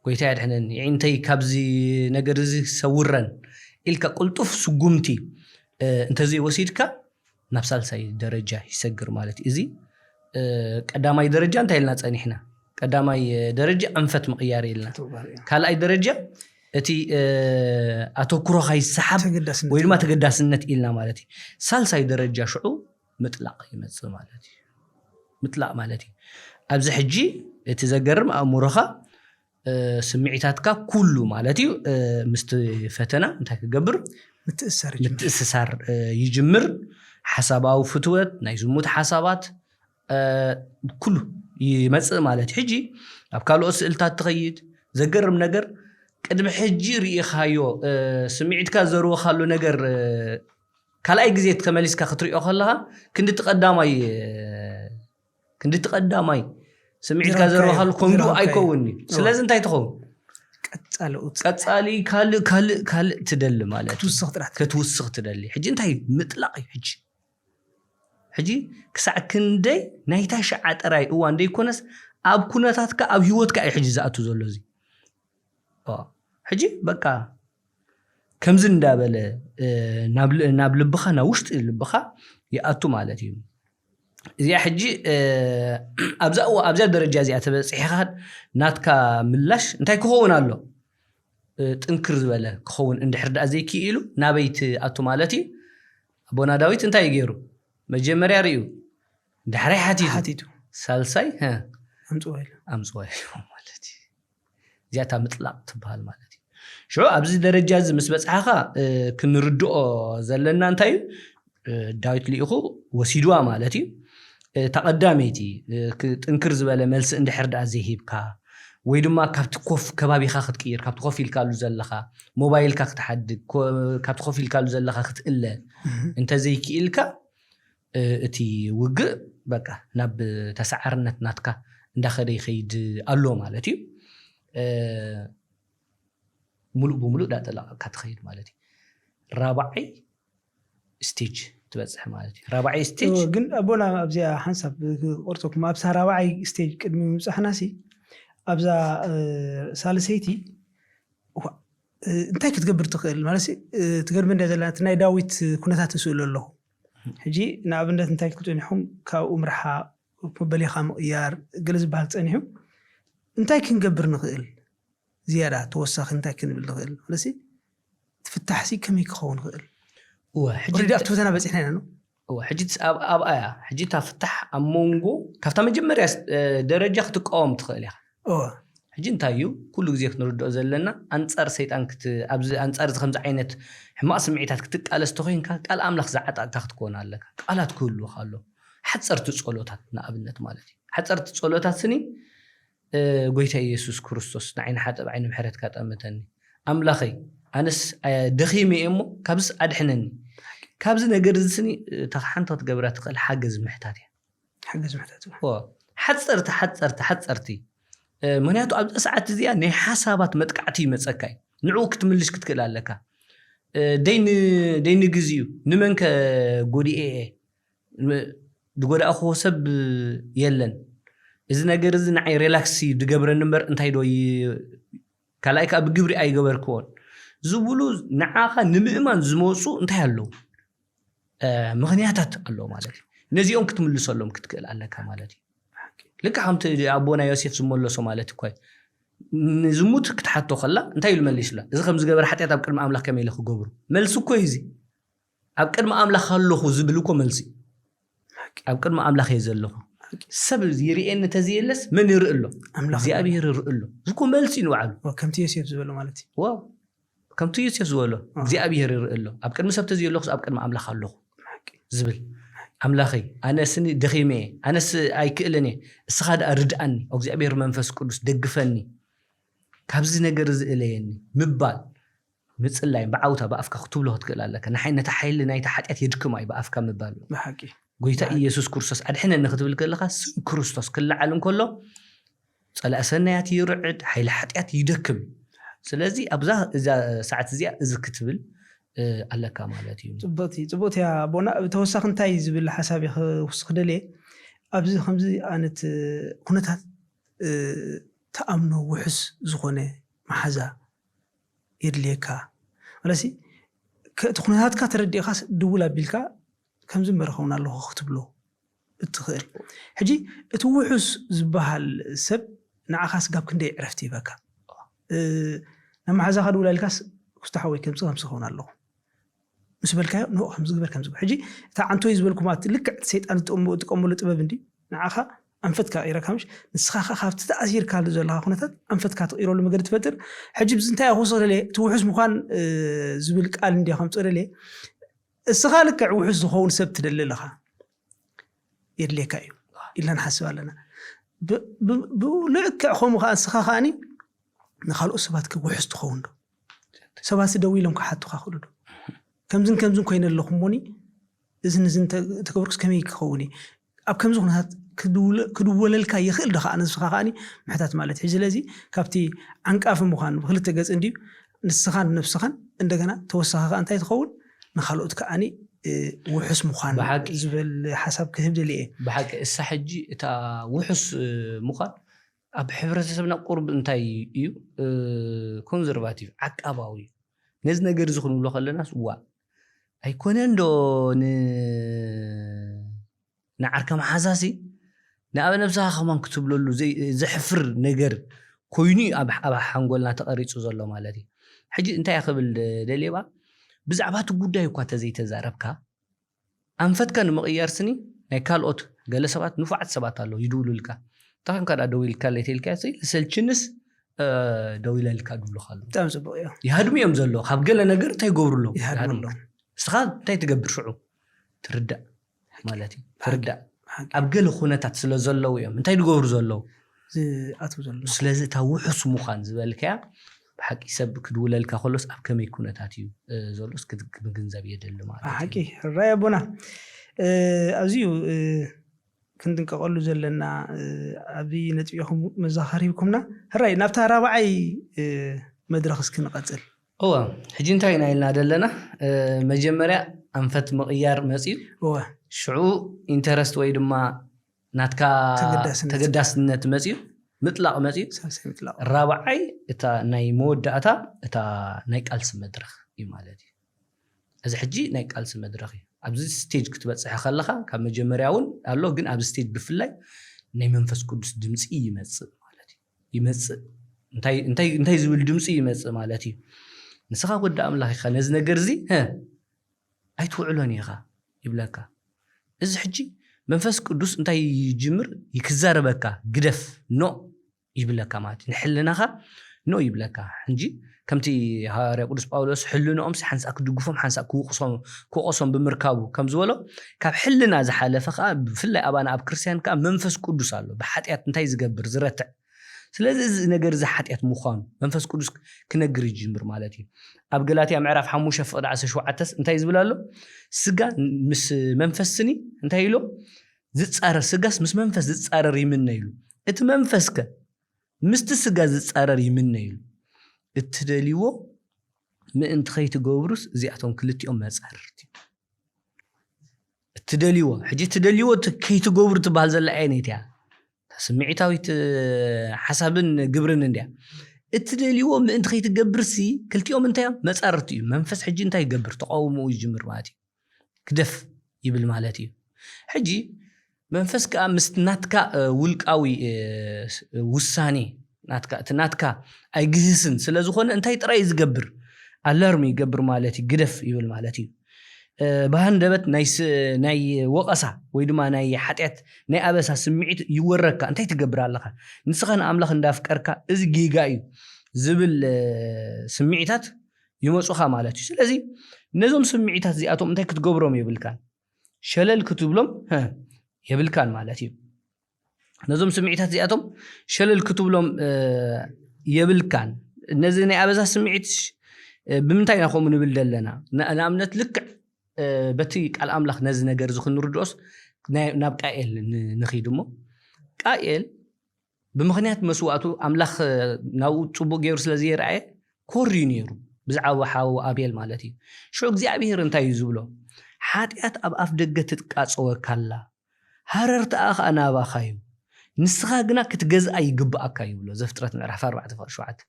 Speaker 1: غويتا يدحنني يعني انتي كابزي نغرزي سورن إلكا قلطف سقومتي انت زي وسيدكا نفسال ساي درجة يسجر مالتي ازي قداماي درجة انت يلنا تصنيحنا قداماي درجة انفت مقياري لنا كالاي درجة اتي اتوكرو خاي السحب ويل ما تقداسنت إلنا مالتي سالساي درجة شعو مطلق يمص مالتي مطلق مالتي ابز حجي تزغرم امورخا سمعيتاتكا كله مالتي مستفتنا انت كغبر متأسسار يجمر حساباو فتوت نايزموت حسابات كله يمص مالتي حجي اب كالو اسئلتات تخيد زغرم نجر قدم حجي ريخايو سمعيتكا زرو خالو نجر كالاي غزيت كماليسكا خطريو خلها كنت تقداماي سمعيتكا زرو خالو كوندو ايكوني سلاز انتي تخون قصالي كال تدل مالتي كتوسخ تدلي حجي انتي مطلقي حجي كسع كندي نايتا شعطراي اوان دي كونس اب كونتاتكا اب هيوتكا اي حجي زاتو زلوزي حجي بقى كمز اندابله ناب لبخا ناوشت لبخا ياتو مالتي زي حجي ابزا درجه زي اتبصيحات ناتكا ملاش انتي كخون الله تنكر زبله كخون اند حردا زي كيلو نابيت اتو مالتي ابونا داويت انتي يغيرو مجمريا ريو دحري حاتيتو سالساي ها امصويل مالتي زياتا مطلق تبال مالتي شو ابزي درجه ز مسبصحخا كنردو زلنا انتي داويت ليخو وسيدوا مالتي تقداميتي تنكر زباله ملس اند حردا زيهيبكا وي دما كابت كوف كبابيخا ختقير كابت كوفيل كالو زلخا موبايل كا تحدد كابت كوفيل كالو زلخا ختقله انت زي كيلكا اتي وق بقى ناب تسعرنت ناتكا እንዳኸደ ይኸይድ ኣሎ ማለት እዩ ሙሉእ ብሙሉእ ዳጠላቕካ ትኸይድ ማለት እዩ ራብዓይ ስቴጅ ትበፅሕ ማለት እዩ ራብዓይ ስቴጅ
Speaker 2: ግን ኣቦና ኣብዚኣ ሓንሳብ ቆርፆኩም ኣብዛ ራብዓይ ስቴጅ ቅድሚ ምብፃሕናሲ ኣብዛ ሳልሰይቲ እንታይ ክትገብር ትኽእል ማለት ትገርም እንደ ዘለና ናይ ዳዊት ኩነታት ትስእሉ ኣለኹ ሕጂ ንኣብነት እንታይ ክትፅኒሖም ካብኡ ምርሓ በሊኻ ምቕያር ገለ ዝበሃል ፀኒሑ እንታይ ክንገብር ንኽእል ዝያዳ ተወሳኺ እንታይ ክንብል ንኽእል ማለት ትፍታሕሲ ከመይ ክኸውን ንኽእል ሕጂ ኣብቲ ፈተና በፂሕና ኢና
Speaker 1: ሕጂ ኣብ ኣያ ሕጂ ታፍታሕ ኣብ መንጎ ካብታ መጀመርያ ደረጃ ክትቃወም ትኽእል ኢኻ ሕጂ እንታይ እዩ ኩሉ ግዜ ክንርድኦ ዘለና ኣንፃር ሰይጣን ኣብዚ ኣንፃር እዚ ከምዚ ዓይነት ሕማቕ ስምዒታት ክትቃለስ ተኮይንካ ቃል ኣምላኽ ዝዓጣቕካ ክትኮን ኣለካ ቃላት ክህልውካ ኣሎ ሓፀርቲ ጸሎታት ንኣብነት ማለት እዩ ሓፀርቲ ጸሎታት ስኒ ጎይታ ኢየሱስ ክርስቶስ ንዓይኒ ሓጠብ ዓይኒ ምሕረትካ ጠመተኒ ኣምላኸይ ኣነስ ደኺመ እሞ ካብስ ኣድሕነኒ ካብዚ ነገር እዚ ስኒ ተሓንተ ክትገብራ ትኽእል ሓገዝ ምሕታት እያ
Speaker 2: ሓገዝ ምሕታት
Speaker 1: ሓፀርቲ ምክንያቱ ኣብ ሰዓት እዚኣ ናይ ሓሳባት መጥቃዕቲ ይመፀካ እዩ ንዕኡ ክትምልሽ ክትክእል ኣለካ ደይኒ ግዜኡ ንመንከ ጎዲኤ ድጎዳእኹ ሰብ የለን እዚ ነገር እዚ ንዓይ ሪላክሲ ድገብረኒ እምበር እንታይ ዶ ካልኣይ ከዓ ብግብሪ ኣይገበርክዎን ዝብሉ ንዓኻ ንምእማን ዝመፁ እንታይ ኣለዉ ምክንያታት ኣለዉ ማለት እዩ ነዚኦም ክትምልሰሎም ክትክእል ኣለካ ማለት እዩ ልክ ከምቲ ኣቦና ዮሴፍ ዝመለሶ ማለት እኮ ንዝሙት ክትሓቶ ከላ እንታይ ኢሉ መሊስላ እዚ ከም ዝገበረ ሓጢያት ኣብ ቅድሚ ኣምላኽ ከመይ ኢሉ ክገብሩ መልሲ እኮ እዚ ኣብ ቅድሚ ኣምላኽ ኣለኹ ዝብል እኮ መልሲ ኣብ ቅድሚ ኣምላኽ እየ ዘለኹ ሰብ ይርኤኒ ተዝየለስ መን ይርኢ ኣሎ እግዚኣብሔር ይርኢ ኣሎ ዝኮ መልሲ ንባዕሉ
Speaker 2: ከምቲ ዮሴፍ ዝበሎ ማለት እዩ
Speaker 1: ዋው ከምቲ ዮሴፍ ዝበሎ እግዚኣብሔር ይርኢ ኣሎ ኣብ ቅድሚ ሰብ ተዝየለኹ ኣብ ቅድሚ ኣምላኽ ኣለኹ ዝብል ኣምላኸይ ኣነስኒ ደኺመ ኣነስ ኣይክእለኒ እስኻ ደኣ ርድኣኒ እግዚኣብሔር መንፈስ ቅዱስ ደግፈኒ ካብዚ ነገር ዝእለየኒ ምባል ምፅላይ ብዓውታ ብኣፍካ ክትብሎ ክትክእል ኣለካ ንሓይ ነታ ሓይሊ ናይታ ሓጢያት የድክማ እዩ ብኣፍካ ምባል
Speaker 2: ብሓቂ
Speaker 1: ጎይታ ኢየሱስ ክርስቶስ ኣድሕነኒ ክትብል ከለካ ስም ክርስቶስ ክለዓል እንከሎ ፀላእ ሰናያት ይርዕድ ሓይሊ ሓጢያት ይደክም ስለዚ ኣብዛ እዛ ሰዓት እዚኣ እዚ ክትብል ኣለካ ማለት እዩ
Speaker 2: ፅቡቕቲ ያ ቦና ተወሳኺ እንታይ ዝብል ሓሳብ ክውስክደልየ ኣብዚ ከምዚ ዓይነት ኩነታት ተኣምኖ ውሕስ ዝኾነ ማሓዛ የድልየካ ማለት እቲ ኩነታትካ ተረዲእካ ድውል ኣቢልካ ከምዚ መረኸውና ኣለኹ ክትብሎ እትኽእል ሕጂ እቲ ውሑስ ዝበሃል ሰብ ንዓኻስ ጋብ ክንደይ ዕረፍቲ ይበካ ናብ ማሓዛኻ ድውል ኣልካስ ክስተሓወይ ከምዚ ክኸውን ኣለኹ ምስ በልካዮ ኖ ከምዚ ግበር ከምዚ ሕጂ እታ ዓንቶይ ዝበልኩማት ልክዕ ሰይጣን ዝጥቀመሉ ጥበብ እንዲ ንዓኻ ኣንፈትካ ይረካምሽ ንስኻ ካብቲ ተኣሲርካሉ ዘለካ ኩነታት ኣንፈትካ ትቕይረሉ መገዲ ትፈጥር ሕጂ ብዚ እንታይ ክወስደለየ እቲ ውሑስ ምኳን ዝብል ቃል እንዲ ከምፅረለየ እስኻ ልክዕ ውሑስ ዝኸውን ሰብ ትደሊ ኣለኻ የድልየካ እዩ ኢልና ንሓስብ ኣለና ብልክዕ ከምኡ ከዓ እስኻ ከዓኒ ንካልኦት ሰባት ውሑስ ትኸውን ዶ ሰባት ደው ኢሎም ክሓቱካ ክእሉ ዶ ከምዝን ኮይነ ኣለኹም ሞኒ እዝን ተገብርክስ ከመይ ክኸውን ኣብ ከምዚ ኩነታት ክድወለልካ ይኽእል ዶ ከዓ ንስኻ ከዓኒ ምሕታት ማለት እዩ ስለዚ ካብቲ ዓንቃፍ ምዃን ብክልተ ገፅ እንድዩ ንስኻን ነፍስኻን እንደገና ተወሳኺ ከዓ እንታይ ትኸውን ንካልኦት ከዓኒ ውሑስ ምዃን ዝብል ሓሳብ ክህብ ደልየ
Speaker 1: ብሓቂ እሳ ሕጂ እታ ውሑስ ምዃን ኣብ ሕብረተሰብና ቁርብ እንታይ እዩ ኮንዘርቫቲቭ ዓቃባዊ ነዚ ነገር እዚ ክንብሎ ከለናስ ዋ ኣይኮነን ዶ ንዓርካ መሓዛሲ ንኣብ ነብስኻ ከማን ክትብለሉ ዘሕፍር ነገር ኮይኑ ኣብ ሓንጎልና ተቐሪፁ ዘሎ ማለት እዩ ሕጂ እንታይ ክብል ደልየባ ብዛዕባ እቲ ጉዳይ እኳ ተዘይተዛረብካ ኣንፈትካ ንምቕያር ስኒ ናይ ካልኦት ገለ ሰባት ንፉዓት ሰባት ኣለዉ ይድውሉልካ ታኸም ካዳ ደው ኢልካ ለይተልካ ሰልችንስ ደው ኢልካ ድብሉካ ኣለዉ
Speaker 2: ብጣዕሚ ፅቡቅ እዩ
Speaker 1: ይሃድሙ እዮም ዘሎ ካብ ገለ ነገር እንታይ ይገብሩ ኣለዉ እስኻ እንታይ ትገብር ሽዑ ትርዳእ ማለት እዩ ትርዳእ ኣብ ገለ ኩነታት ስለ ዘለዉ እዮም እንታይ ድገብሩ ዘለዉ
Speaker 2: ዝኣትዉ ዘሎ
Speaker 1: ስለዚ እታ ውሑስ ምዃን ዝበልከያ ብሓቂ ሰብ ክድውለልካ ከሎስ ኣብ ከመይ ኩነታት እዩ ዘሎስ ምግንዘብ የደሊ ማለት
Speaker 2: ሓቂ ራይ ኣቦና ኣዝዩ كندنققلو ዘለና أبي نتبعهم مزاخريبكمنا هراي نابتا رابعي مدرخ اسكي نقصل
Speaker 1: ሕጂ እንታይ ኢና ኢልና ዘለና መጀመርያ ኣንፈት ምቕያር መጺኡ ሽዑ ኢንተረስት ወይ ድማ ናትካ ተገዳስነት መጺኡ ምጥላቕ መጺኡ ራብዓይ እታ ናይ መወዳእታ እታ ናይ ቃልሲ መድረኽ እዩ ማለት እዩ እዚ ሕጂ ናይ ቃልሲ መድረኽ እዩ ኣብዚ ስቴጅ ክትበጽሕ ከለኻ ካብ መጀመርያ እውን ኣሎ ግን ኣብዚ ስቴጅ ብፍላይ ናይ መንፈስ ቅዱስ ድምጺ ይመጽእ ማለት እዩ ይመጽእ እንታይ ዝብል ድምጺ ይመጽእ ማለት እዩ ንስኻ ወዲ ኣምላኽ ኢኻ ነዚ ነገር እዚ ኣይትውዕሎን ኢኻ ይብለካ እዚ ሕጂ መንፈስ ቅዱስ እንታይ ይጅምር ይክዛረበካ ግደፍ ኖ ይብለካ ማለት ንሕልናኻ ኖ ይብለካ ሕጂ ከምቲ ሃዋርያ ቅዱስ ጳውሎስ ሕልኖኦም ሓንሳ ክድግፎም ሓንሳ ክቆሶም ብምርካቡ ከም ዝበሎ ካብ ሕልና ዝሓለፈ ከዓ ብፍላይ ኣባና ኣብ ክርስቲያን ከዓ መንፈስ ቅዱስ ኣሎ ብሓጢያት እንታይ ዝገብር ዝረትዕ ስለዚ እዚ ነገር እዚ ሓጢያት ምዃኑ መንፈስ ቅዱስ ክነግር ይጅምር ማለት እዩ ኣብ ገላትያ ምዕራፍ 5:17 እንታይ ዝብል ኣሎ ስጋ ምስ መንፈስኒ እንታይ ኢሎ ዝጻረር ስጋስ ምስ መንፈስ ዝጻረር ይምነ ኢሉ እቲ መንፈስከ ምስቲ ስጋ ዝጻረር ይምነ ኢሉ እትደልይዎ ምእንቲ ከይትገብሩስ እዚኣቶም ክልቲኦም መጻረርቲ እትደልይዎ ሕጂ እትደልይዎ ከይትገብሩ ትበሃል ዘላ ዓይነት እያ ስምዒታዊት ሓሳብን ግብርን እንድያ እትደልይዎ ምእንቲ ከይትገብርሲ ክልቲኦም እንታዮም መጻረርቲ እዩ መንፈስ ሕጂ እንታይ ይገብር ተቃውሞ ይጅምር ማለት እዩ ክደፍ ይብል ማለት እዩ ሕጂ መንፈስ ከዓ ምስ ናትካ ውልቃዊ ውሳኔ ናትካ ኣይግህስን ስለዝኾነ እንታይ ጥራይ ዝገብር ኣላርም ይገብር ማለት እዩ ግደፍ ይብል ማለት እዩ ባህንደበት ናይ ወቀሳ ወይ ድማ ናይ ሓጢያት ናይ ኣበሳ ስምዒት ይወረካ እንታይ ትገብር ኣለኻ ንስኻን ኣምላኽ እንዳፍቀርካ እዚ ጌጋ እዩ ዝብል ስምዒታት ይመጹኻ ማለት እዩ ስለዚ ነዞም ስምዒታት እዚኣቶም እንታይ ክትገብሮም ይብልካን ሸለል ክትብሎም የብልካን ማለት እዩ ነዞም ስምዒታት እዚኣቶም ሸለል ክትብሎም የብልካን ነዚ ናይ ኣበሳ ስምዒት ብምንታይ ኢና ከምኡ ንብል ዘለና ንኣብነት ልክዕ በቲ ቃል ኣምላኽ ነዚ ነገር ዝክንርድኦስ ናብ ቃኤል ንኺድ እሞ ቃኤል ብምኽንያት መስዋዕቱ ኣምላኽ ናብኡ ጽቡቕ ገይሩ ስለ ዘይረኣየ ኮርዩ ነይሩ ብዛዕባ ሓው ኣቤል ማለት እዩ ሽዑ እግዚኣብሔር እንታይ እዩ ዝብሎ ሓጢኣት ኣብ ኣፍ ደገ ትጥቃፀወካላ ሃረርትኣ ከዓ ናባኻ እዩ ንስኻ ግና ክትገዝኣ ይግባኣካ ይብሎ ዘፍጥረት ምዕራፍ 4:7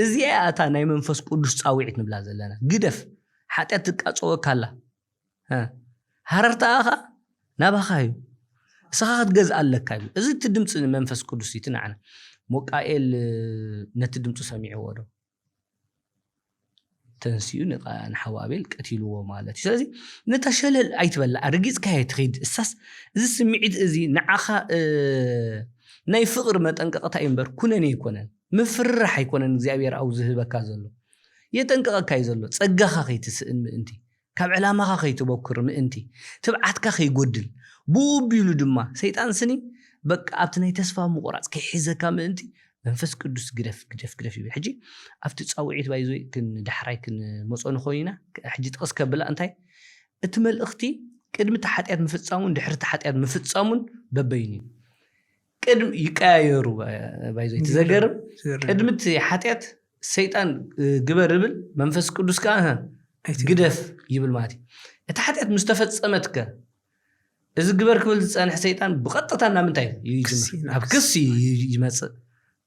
Speaker 1: እዚኣ እታ ናይ መንፈስ ቅዱስ ጻውዒት ንብላ ዘለና ግደፍ ሓጢኣት ትጥቃፀወካላ ሃረርትኣኻ ናባኻ እዩ እስኻ ክትገዝኣ ኣለካ እዩ እዚ እቲ ድምፂ መንፈስ ቅዱስ እዩ ትንዓና ሞቃኤል ነቲ ድምፂ ሰሚዕዎ ዶ ተንስዩ ንሓዊ ኣቤል ቀቲልዎ ማለት እዩ ስለዚ ነታ ሸለል ኣይትበላ ርጊፅካ ትኸይድ እሳስ እዚ ስምዒት እዚ ንዓኻ ናይ ፍቕሪ መጠንቀቕታ እምበር ኩነኔ ይኮነን ምፍርራሕ ኣይኮነን እግዚኣብሔር ኣው ዝህበካ ዘሎ የጠንቀቐካ እዩ ዘሎ ፀጋኻ ከይትስእን ምእንቲ ካብ ዕላማኻ ከይትበክር ምእንቲ ትብዓትካ ከይጎድል ብኡቢሉ ድማ ሰይጣን ስኒ በቃ ኣብቲ ናይ ተስፋ ምቑራፅ ከይሒዘካ ምእንቲ መንፈስ ቅዱስ ግደፍ ይብል ሕጂ ኣብቲ ጻውዒት ባይዞ ዳሕራይ ክንመጾ ንኾይና ሕጂ ጥቕስ ከብላ እንታይ እቲ መልእኽቲ ቅድሚ እቲ ሓጢኣት ምፍጻሙን ድሕሪ እቲ ሓጢኣት ምፍጻሙን በበይኑ እዩ ቅድሚ ይቀያየሩ ባይዞ ትዘገርም ቅድሚ እቲ ሓጢኣት ሰይጣን ግበር ይብል መንፈስ ቅዱስ ከዓ ግደፍ ይብል ማለት እዩ እቲ ሓጢኣት ምስ ተፈጸመትከ እዚ ግበር ክብል ዝጸንሕ ሰይጣን ብቐጥታ ናብ ምንታይ ይጅምር ኣብ ክሲ ይመጽእ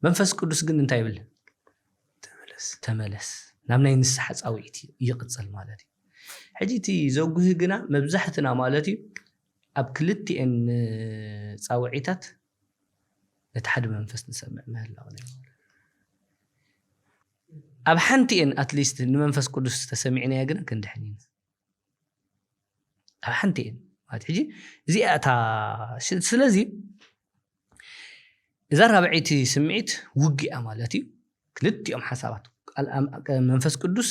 Speaker 1: መንፈስ ቅዱስ ግን እንታይ ይብል ተመለስ ናብ ናይ ንስሐ ጻውዒት ይቕጽል ማለት እዩ ሕጂ እቲ ዘጉህ ግና መብዛሕትና ማለት እዩ ኣብ ክልቲአን ጻውዒታት ነቲ ሓደ መንፈስ ንሰምዕ ምህላው ነው ኣብ ሓንቲአን ኣትሊስት ንመንፈስ ቅዱስ ተሰሚዕና ግና ክንድሕኒና ኣብ ሓንቲአን ማለት ሕጂ እዚኣታ ስለዚ እዛ ራብዒቲ ስምዒት ውግኣ ማለት እዩ ክልቲኦም ሓሳባት መንፈስ ቅዱስ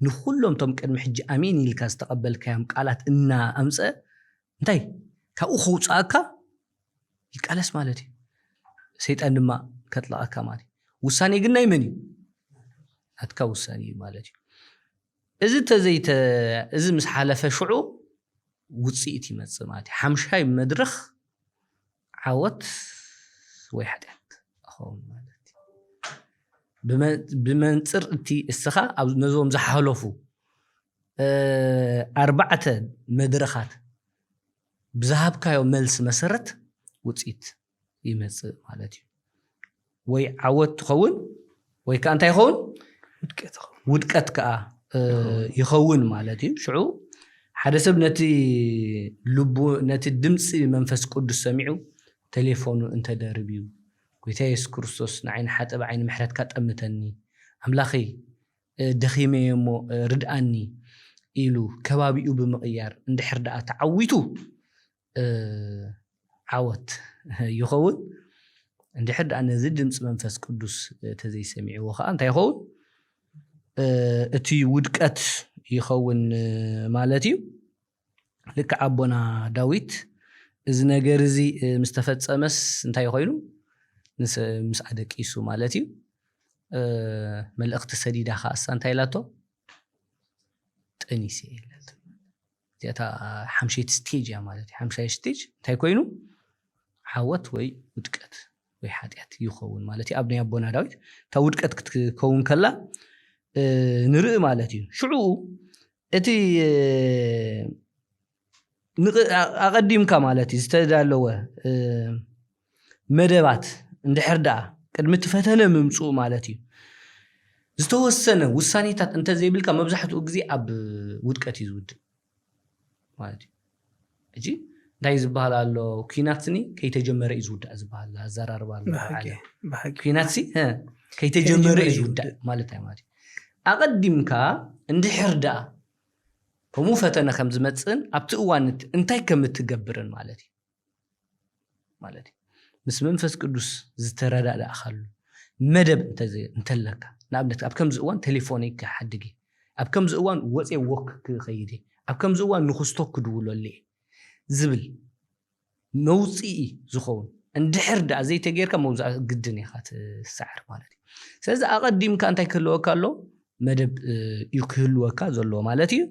Speaker 1: ንኩሎም ቶም ቅድሚ ሕጂ ኣሜን ኢልካ ዝተቐበልካዮም ቃላት እና ኣምፀ እንታይ ካብኡ ከውፃእካ ይቃለስ ማለት እዩ ሰይጣን ድማ ከጥላቐካ ማለት እዩ ውሳኔ ግን ናይ መን እዩ ናትካ ውሳኔ ማለት እዩ እዚ ተዘይተ እዚ ምስ ሓለፈ ሽዑ ውፅኢት ይመጽእ ማለት እዩ ሓምሻይ መድረኽ عوت ويحدث أخون مالتي بمنصر أنتي السخاء أو نزوم زحلفو 4 مدرخات بذهبكايو ملس مسرت وصيت يمص مالتي وي عوت تخون وي كان انت يخون ودقت كا يخون مالتي شعو حدا سب نتي لبو نتي دمص منفس قدس سمعو تليفون انت داربيو كويتا يسوع كريستوس نعين حتى بعين محرت كطمتني املاخي دخيمي مو رداني إلو كبابيو بمقيار اندحر دا تعويتو عوت يخون اندحر دا أنا زدمص منفس قدس تزي سمعو وخا انت يخون اتي ودقت يخون مالتي لك عبونا داويت إذ نجرزي مستفتصمس انت يخوينو مس عدقيسو مالتي ملأخت سديدة خاصة انت يلاتو تأنيسي يلاتو زيتا حمشيت ستيج يا مالتي حمشي ستيج انت يكوينو حوت وي ودقت وي حاتيات يخون مالتي أبني أبونا داويت تا ودقت كون كلا نرئ مالتي شعو اتي أقدم كمالتي استدلوا مدبات اندحر دا قدم تفتنه ممصو مالتي ዝተወሰነ ውሳኔታት እንተ ዘይብልካ መብዛሕትኡ ግዜ ኣብ ውድቀት ይዝውድ مالتي እጂ እንታይ ዝበሃል ኣሎ ኩናትኒ ከይተጀመረ ይዝውዳእ ዝበሃል ኣዘራርባ ኣሎ ኩናትሲ ከይተጀመረ ይዝውዳእ ማለት እዩ ማለት ኣቀዲምካ እንድሕር ዳ ከምኡ ፈተነ ከም ዝመጽን ኣብቲ እዋን እንታይ ከም እትገብርን ማለት እዩ ማለት ምስ መንፈስ ቅዱስ ዝተረዳዳእካሉ መደብ እንተለካ ንኣብነት ኣብ ከምዚ እዋን ቴሌፎነይ ክሓድጊ ኣብ ከምዚ እዋን ወፂ ወክ ክኸይድ ኣብ ከምዚ እዋን ንኽስቶ ክድውለሉ ዝብል መውፅኢ ዝኸውን እንድሕር ዳ ዘይተገይርካ መውዛእ ግድን ኢኻ ትሰዓር ማለት እዩ ስለዚ ኣቀዲምካ እንታይ ክህልወካ ኣሎ መደብ ይክህልወካ ዘሎ ማለት እዩ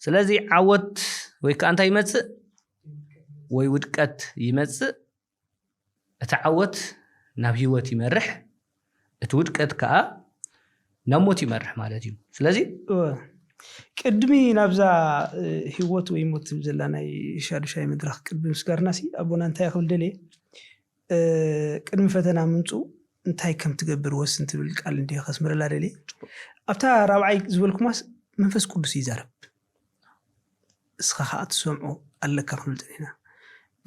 Speaker 1: ስለዚ ዓወት ወይ ከዓ እንታይ ይመጽእ ወይ ውድቀት ይመጽእ እቲ ዓወት ናብ ህይወት ይመርሕ እቲ ውድቀት ከዓ ናብ ሞት ይመርሕ ማለት እዩ ስለዚ
Speaker 2: ቅድሚ ናብዛ ህይወት ወይ ሞት ዘለና ሻዱሻይ መድረኽ ቅድሚ ምስጋርናሲ ኣቦና እንታይ ይኽብል ደልየ ቅድሚ ፈተና ምንፁ እንታይ ከም ትገብር ወስን ትብል ቃል እንዲህ ከስምረላ ደልየ ኣብታ ራብዓይ ዝበልኩማስ መንፈስ ቅዱስ ይዛረብ እስኻ ከዓ ትሰምዖ ኣለካ ክንብል ኢና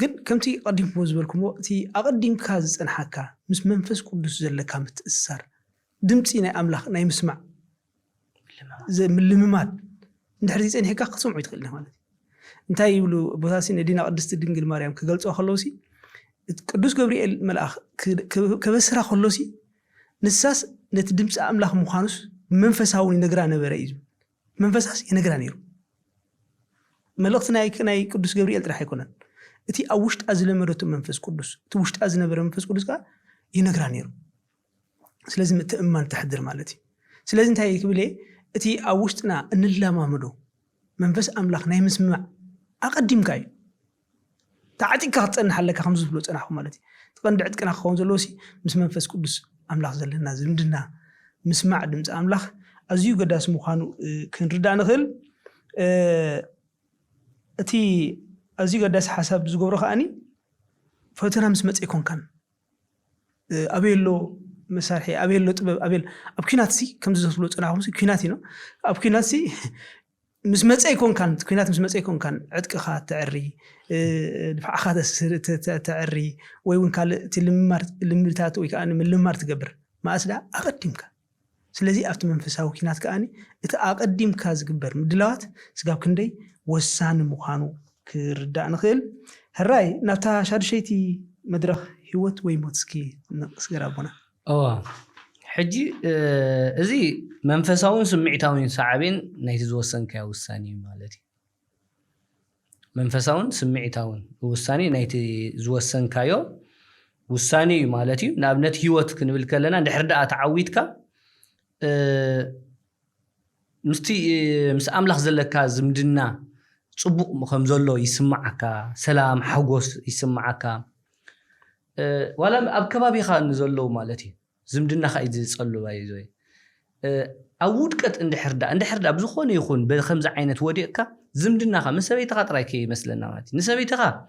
Speaker 2: ግን ከምቲ ቀዲምኩሞ ዝበልኩሞ እቲ ኣቀዲምካ ዝጸንሓካ ምስ መንፈስ ቅዱስ ዘለካ ምትእስሳር ድምፂ ናይ ኣምላኽ ናይ ምስማዕ ምልምማድ እንድሕር ዝጸንሕካ ክትሰምዖ ይትኽእል ማለት እንታይ ይብሉ ቦታሲ ነዲና ቅድስቲ ድንግል ማርያም ክገልጾ ከለውሲ ቅዱስ ገብርኤል መልኣኽ ከበስራ ከለውሲ ንሳስ ነቲ ድምፂ ኣምላኽ ምዃኑስ መንፈሳውን ይነግራ ነበረ እዩ መንፈሳስ ይነግራ ነይሩ መልእኽቲ ናይ ቅዱስ ገብርኤል ጥራሕ ኣይኮነን እቲ ኣብ ውሽጣ ዝለመደቱ መንፈስ ቅዱስ እቲ ውሽጣ ዝነበረ መንፈስ ቅዱስ ጋር ይነግራ ነይሩ ስለዚ ምትእማን ተሕድር ማለት እዩ ስለዚ እንታይ ክብለ እቲ ኣብ ውሽጥና እንለማመዶ መንፈስ ኣምላኽ ናይ ምስማዕ ኣቀዲምካ እዩ ተዓጢካ ክትጸንሕ ኣለካ ከም ዝብሎ ጸናሕኩ ማለት እዩ ትቐንዲ ዕጥቅና ክኸውን ዘለዎሲ ምስ መንፈስ ቅዱስ ኣምላኽ ዘለና ዝምድና ምስማዕ ድምፂ ኣምላኽ ኣዝዩ ገዳሲ ምዃኑ ክንርዳእ ንኽእል እቲ ኣዝዩ ገዳሲ ሓሳብ ዝገብሮ ከዓኒ ፈተና ምስ መጽ ይኮንካን ኣበየሎ መሳርሒ ኣበየሎ ጥበብ ኣበየሎ ኣብ ኩናትሲ ከምዚ ዝብሎ ጸናሕኩምሲ ኩናት እዩ ኣብ ኩናትሲ ምስ መጽ ይኮንካን ኩናት ምስ መጽ ይኮንካን ዕጥቅኻ ትዕሪ ድፍዓኻ ትዕሪ ወይ እውን ካልእ ልምድታት ወይ ከዓ ምልምማድ ትገብር ማእስዳ ኣቀዲምካ ስለዚ ኣብቲ መንፈሳዊ ኩናት ከዓኒ እቲ ኣቀዲምካ ዝግበር ምድላዋት ስጋብ ክንደይ ወሳኒ ምዃኑ ክርዳእ ንኽእል ሕራይ ናብታ ሻድሸይቲ መድረኽ ህይወት ወይ ሞት እስኪ ስገራቦና
Speaker 1: ሕጂ እዚ መንፈሳውን ስምዒታውን ሳዕቤን ናይቲ ዝወሰንካዮ ውሳኔ ማለት እዩ መንፈሳውን ስምዒታውን ውሳኔ ናይቲ ዝወሰንካዮ ውሳኔ ማለት እዩ ንኣብነት ህይወት ክንብል ከለና እንድሕር ዳኣ ተዓዊትካ ምስ ኣምላኽ ዘለካ ዝምድና ጽቡቕ ከም ዘሎ ይስማዓካ ሰላም ሓጎስ ይስማዓካ ولا أبكبابي خان نزلوا مالتي زمدنا خايد يصلوا بايزوي أودكت عند حردا بزخون يخون بخمس عينة وديك زمدنا خا مسبيت خاطري كي مثلنا مالتي نسبيت خا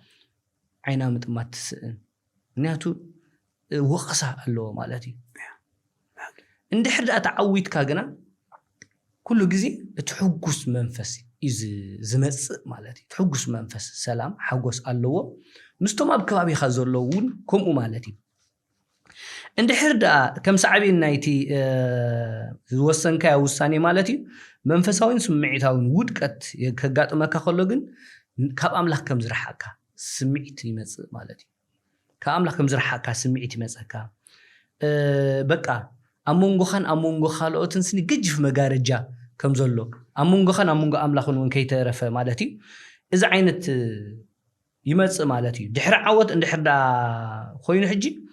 Speaker 1: عينا متمات تسئن نياتو وقصة اللو مالتي عند حردا تعويت كاجنا كل جزء تحجس منفسي إذ زمس مالتي تحجس منفس سلام حجس اللو مستوى بكبابي خازلوون كم مالتي عند حردا كم صعبين نايتي وصن كا وصاني مالتي منفساوين سمعيتاون ودقت كغاطمك خلوغن كاب املاح كم زرحكا سمعيت يمص مالتي كاب املاح كم زرحكا سمعيت يمصكا بقى امونغو خالوتن سني گجف مغارجا كم زلو امونغو املاحون وين كيترفه مالتي اذا عينت يمص مالتي دحر عوت عند حردا خوين حجي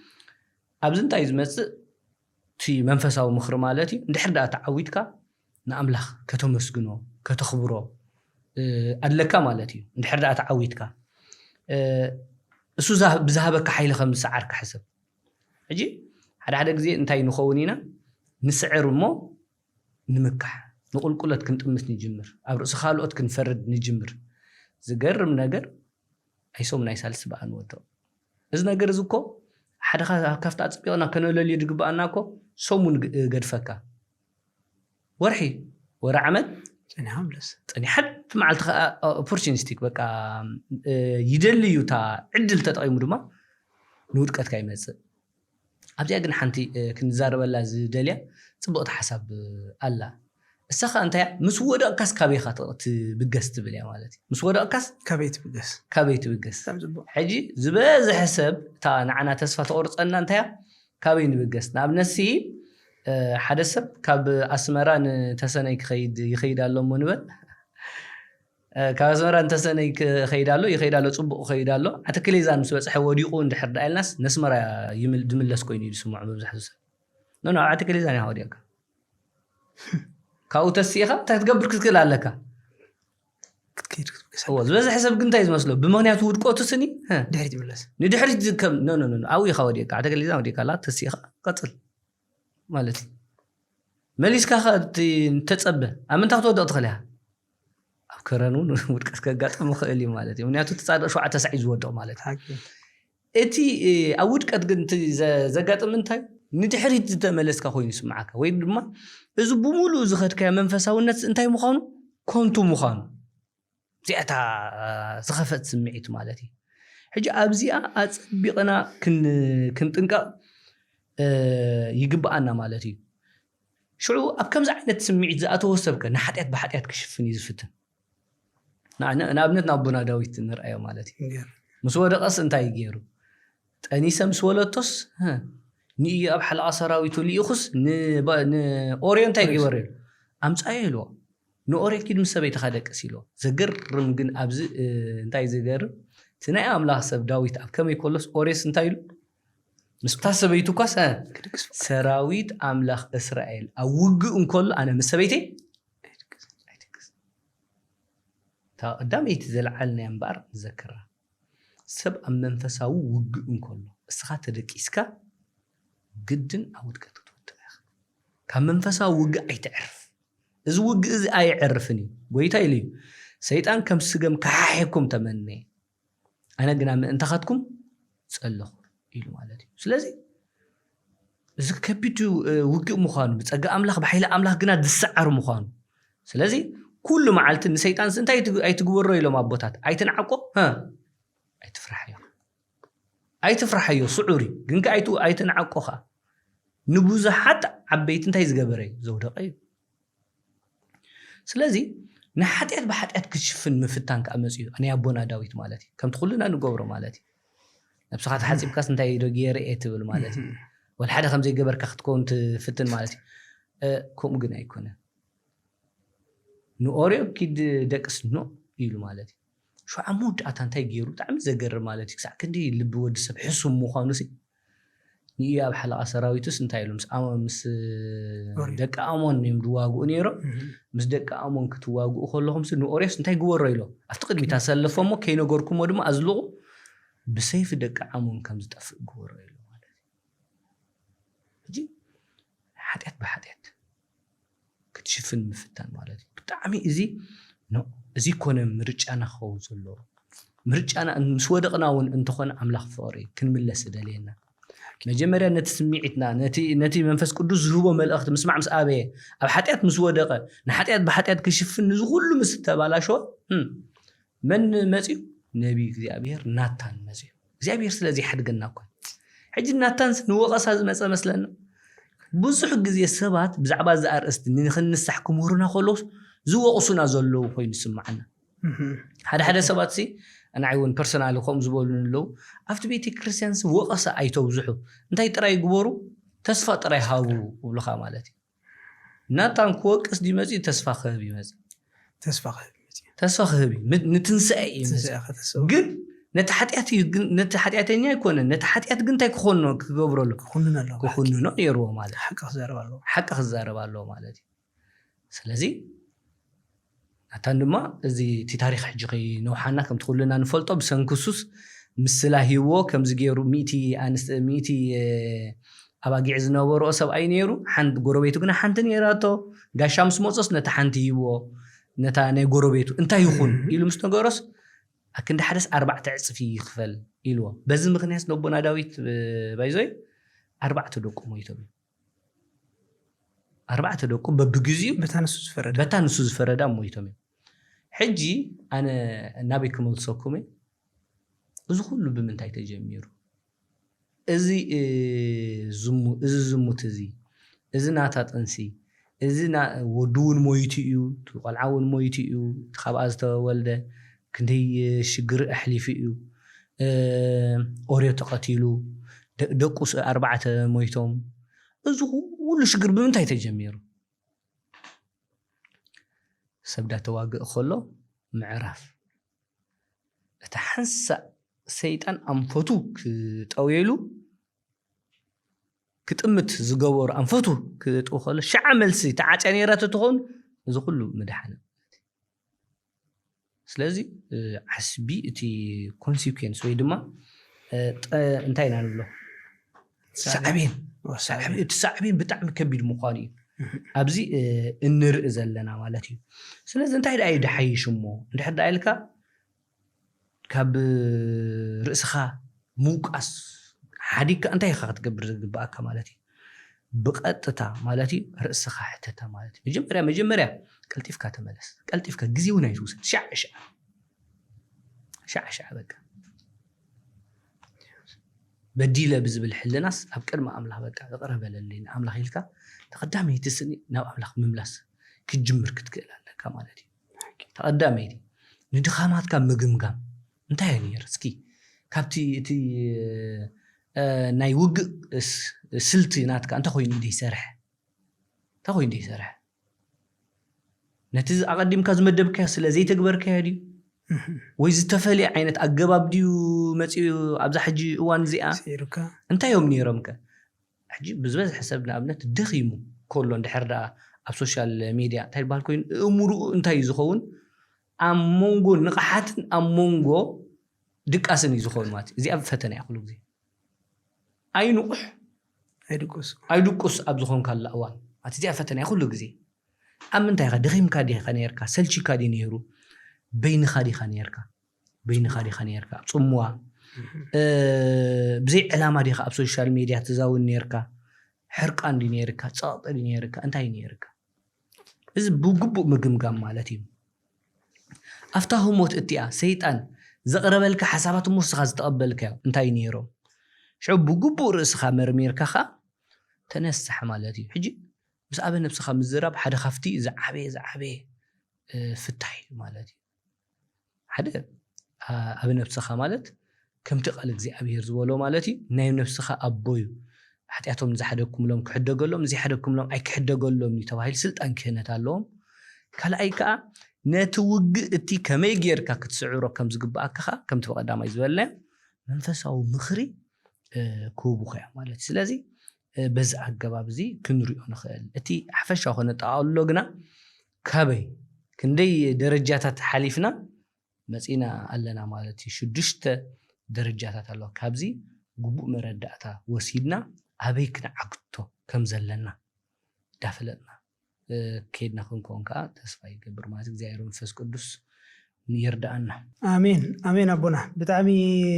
Speaker 1: أبزنتا يزمس في منفسه ومخر مالتي ندحر دا تعويتك نأملخ كتمسجنو كتخبرو أدلك مالتي ندحر دا تعويتك اسو بذهبك حيل خمس سعرك حسب اجي حدا غزي انتي نخونينا نسعر مو نمكح نقول قلت كنت امس نجمر اب رأس خالوت كنفرد نجمر زقرم نجر ايسوم نايسالس بقى نوتو از نجر زكو حدا كافت أتصبيقنا كانوا للي يدقبقناكو سومون قدفكا ورحي ورا عمد
Speaker 2: أنا عاملس
Speaker 1: أنا حد مع opportunistic بقى يدلي يوتا عدل تتقيم دما نود كات كاي مزه أبدي أجن حنتي كنزار ولا زدليا صبقت حسب الله السخا أنت مسودة كاس كابي خاطر بجست بليا مالتي مسودة كاس كابيت بجس حجي زباز حسب تا نعنا تسفة أورط أن أنت كابين بجس ناب نسي حدثب كاب أسمران تسنيك يخيد الله منبل كاب أسمران تسنيك يخيد الله صبق يخيد الله حتى كل إذا مسوي حواديقون دحر الناس نسمر يمل دملس كويني يسمع بمزحسس نو حتى كل إذا حواديق كاو تسيخة تتقبر كتكل عليك هو بس حسب كنت عايز مسلو بمغنيات ودقو تسني ها
Speaker 2: دحري تبلس
Speaker 1: ندحري كم نو أوي خواديك عتك اللي زاودي كلا تسيخة قتل مالتي ماليس كاخا تتصبه أمن تاخدو دقتخليها أفكرانون ودقت كقاط مخيلي مالتي ونياتو تصادق شو عتسعيز ودو مالتي إتي أودقت كنت زقاط منتاي ندحري تتملسك خوين يسمعك وين ما إذا بمولو زخدك منفساونت انتي مخانو كنتو مخانو زياتا زخفت سمعيت مالتي حجي أبزيا أتصبقنا كنتنقا يقبقنا مالتي شعو أبكم زعينة سمعيت زاتو سبك نحاتيات بحاتيات كشفني زفتن أنا أبنتنا أبونا داويت نرأيه مالتي مسودة قص انتي يجيرو أنيسا مسولتوس ها ني أب حلقة سراويتو لي يخص ن أورينتاي يوريل أمس أيلو نوري كيد مسبيت خدك سيلو زجرم جن أبز انتاي زجر تناي أملاح سب داويت أب كم يقولس أوريس انتايلو مستحسبيتو كاسا سراويت أملاح إسرائيل أوج أنكل أنا مسبيتي تا قدام يتزلعلنا ينبار ذكره سب أم منفساو وج أنكل السخات الركيسكا جدًا أود كتوت كم منفسه وجع يتعرف إذا وجع أي عرفني قويت لي سيدان كم سجم كحيكم تمني أنا جنا من أنت خدكم سأله إلو مالتي سلازي إذا كبيتو وجع مخان بتسجى أملاخ بحيل أملاخ جنا دسعر مخان سلازي كل ما علت إن سيدان سنت أي تقول رأي ما بوتات أي تنعقو ها أي تفرح يا أي تفرح يو صعوري جنك أي تنعقوها نبوز حتى عبيت انت يزقبري زودة قيب سلازي نحاتيات بحاتيات كشفن مفتان كأمسيو أنا أبونا داويت مالتي كم تقولنا نقبره مالتي نبسخات حاسب كاس انت يدوغير ايتبل مالتي والحدا خمزي قبر كاخت كونت فتن مالتي كوم قنا يكونه نو أوريو كيد داكس نو يلو مالتي شو عمود أتانتاي جيرو تعمل زقر مالتي ساعة كندي اللي بود سب حسهم مخانوسي نيا بحلقة سراويتوس انتايلو مس دك أمون يمدواقو نيرو مس دك أمون كتواقو خلهم سنو أوريس انتاي قوار ريلو أفتقد متاسلفهم كينو غوركم ودما أزلغو بسيف دق عمون كم زطفق غورو إلو مالتي جي حديت بحديت كتشفن مفتان مالتي بتعمي إزي نو إزي كون مرجعنا خو زلو مرجعنا مسودقنا ون انتخون أملاخ فوري كنملس دلينا مجمريا نتسميعتنا نتي منفس قدوس هو ملأخت مسمع مس أبي أب حتيات مسودقة نحتيات بحتيات كشفن زغلو مستبالاشو من مزيو نبي እግዚአብሔር ናታን መዝዩ እግዚአብሔር ስለዚህ ሓድገና እኮ ሕጂ ናታን ንወቀሳ ዝመፀ መስለና ብዙሕ ግዜ ሰባት ብዛዕባ ዝኣርእስቲ ንኽንሳሕ ክምሁሩና ከሎስ ዝወቕሱና ዘለዉ ኮይኑ ይስማዓና ሓደ ሰባት ሲ ኣንዓይ እውን ፐርሰናሊ ከም ዝበሉን ኣለዉ ኣብቲ ቤተ ክርስቲያን ወቐሳ ኣይተብዝሑ እንታይ ጥራይ ይግበሩ ተስፋ ጥራይ ሃቡ ብልኻ ማለት እዩ ናታን ክወቅስ ዲመፂ ተስፋ ክህብ ይመፅ ተስፋ ክህብ ንትንስአይ ይመፅ ግን ነቲ ሓጢአተኛ ኣይኮነን ነቲ ሓጢአት ግን እንታይ ክኾኑ ክገብረሉ ክኹንኖ ነይርዎ ማለት ሓቂ ክዛረብ ኣለዎ ማለት እዩ ስለዚ ናታን ድማ እዚ እቲ ታሪክ ሕጂ ከይነውሓና ከምቲ ኩልና ንፈልጦ ብሰንክሱስ ምስላ ሂዎ ከምዚ ገይሩ ሚእቲ ኣባጊዕ ዝነበሮ ሰብኣይ ነይሩ ሓንቲ ጎረቤቱ ግን ሓንቲ ነይራቶ ጋሻ ምስ መፆስ ነቲ ሓንቲ ሂዎ ነታ ናይ ጎረቤቱ እንታይ ይኹን ኢሉ ምስ ነገሮስ ኣክንዲ ሓደስ 4 ዕፅፊ ይኽፈል ኢልዎ በዚ ምክንያት ነቦና ዳዊት ባይዞይ 4 ደቁ ሞይቶም 4 ደቁ በብግዚኡ በታንሱ ዝፈረዳ ሞይቶም ሕጂ ኣነ ናበይ ክመልሰኩም እዚ ኩሉ ብምንታይ ተጀሚሩ እዚ ዝሙት እዚ ናታ ጥንሲ እዚ ወዱውን ሞይቲ እዩ ቆልዓውን ሞይቲ እዩ ካብኣ ዝተወልደ ክንደይ ሽግር ኣሕሊፉ እዩ ኦርዮ ተቐቲሉ ደቁ 4 ሞይቶም እዚ ኩሉ ሽግር ብምንታይ ተጀሚሩ ሰብዳ ተዋግእ ከሎ ምዕራፍ እታ ሓንሳእ ሰይጣን ኣንፈቱ ክጠውየሉ ክጥምት ዝገበሩ ኣንፈቱ ክጥው ከሎ ሻዓ መልሲ ተዓጫ ነይራት ትኾን እዚ ኩሉ ምድሓነ ስለዚ ዓስቢ እቲ ኮንሲኩዌንስ ወይ ድማ እንታይ ኢና ንብሎ ሳዕቤን ብጣዕሚ ከቢድ ምዃኑ እዩ ኣብዚ እንርኢ ዘለና ማለት እዩ ስለዚ እንታይ ዳ ይድሓይሽ እሞ እንድሕር ዳ ኢልካ ካብ ርእስኻ ምውቃስ ሓዲካ እንታይ ኢኻ ክትገብር ዝግባእካ ማለት እዩ ብቐጥታ ማለት እዩ ርእስኻ ሕተታ ማለት እዩ መጀመርያ ቀልጢፍካ ተመለስ ቀልጢፍካ ግዜ እውን ኣይትውሰድ ሻዕ በቃ በዲለ ብዝብል ሕልናስ ኣብ ቅድሚ ኣምላኽ በቃ ዘቕረበለለይ ኣምላኽ ኢልካ ተቐዳመይቲ ስኒ ናብ ኣምላኽ ምምላስ ክጅምር ክትክእል ኣለካ ማለት እዩ ተቐዳመይቲ ንድኻማትካ ምግምጋም እንታይ ነይሩ እስኪ ካብቲ እቲ ናይ ውግእ ስልቲ ናትካ እንታይ ኮይኑ ይሰርሕ ነቲ ኣቐዲምካ ዝመደብካዮ ስለ ዘይተግበርካዮ ድዩ ወይ ዝተፈልየ ዓይነት ኣገባብ ድዩ መፂኡ ኣብዛ ሕጂ እዋን እዚኣ እንታይ እዮም ነይሮምከ ሕጂ ብዝበዝሐ ሰብ ንኣብነት ደኺሙ ከሎ እንድሕር ደኣ ኣብ ሶሻል ሚድያ እንታይ ዝበሃል ኮይኑ እምሩኡ እንታይ እዩ ዝኸውን ኣብ ሞንጎ ንቕሓትን ኣብ ሞንጎ ድቃስን እዩ ዝኸውን ማለት እዩ እዚኣ ፈተና እያ ኩሉ ግዜ ኣይንቁሕ ኣይድቁስ ኣብ ዝኾንካላ እዋን እዚኣ ፈተና እያ ኩሉ ግዜ ኣብ ምንታይ ኢኻ ደኺምካ ዲኻ ነርካ ሰልቺካ ዲ ነይሩ በይንኻ ዲኻ ነርካ ፅሙዋ ብዘይ ዕላማ ዲኻ ኣብ ሶሻል ሚድያ ትዛውን ነርካ ሕርቃን ዲ ነርካ ፀቕጢ ዲ ነርካ እንታይ ነርካ እዚ ብግቡእ ምግምጋም ማለት እዩ ኣፍታ ህሞት እቲኣ ሰይጣን ዘቕረበልካ ሓሳባት ሙስኻ ዝተቐበልካዮ እንታይ ነይሮም ሽዑ ብግቡእ ርእስኻ መርሚርካኻ ተነስሕ ማለት እዩ ሕጂ ምስ ኣበ ነብስኻ ምዝራብ ሓደ ካፍቲ ዝዓበየ ፍታይ ማለት እዩ ሓደ ኣብ ነብስኻ ማለት ከምቲ ቃል እግዚኣብሔር ዝበሎ ማለት እዩ ናይ ነብስኻ ኣቦዩ ሓጢኣቶም ዝሓደኩምሎም ክሕደገሎም ዘይሓደኩምሎም ኣይክሕደገሎም ተባሂሉ ስልጣን ክህነት ኣለዎም ካልኣይ ከዓ ነቲ ውግእ እቲ ከመይ ጌርካ ክትስዕሮ ከም ዝግባእካ ከምቲ በቐዳማይ ዝበለና መንፈሳዊ ምኽሪ ክህቡኻ ማለት እዩ ስለዚ በዚ ኣገባብ እዚ ክንሪኦ ንኽእል እቲ ሓፈሻ ኮነ ጠቃሎ ግና ካበይ ክንደይ ደረጃታት ሓሊፍና መፂና ኣለና ማለት እዩ 6 ደረጃታት ኣሎ ካብዚ ግቡእ መረዳእታ ወሲድና ኣበይ ክንዓግቶ ከም ዘለና ዳፈለጥና ከይድና ክንከውን ከዓ ተስፋ ይገብር ማለት እግዚአብሔር መንፈስ ቅዱስ ይርዳአና
Speaker 2: አሜን አሜን አቦና በጣም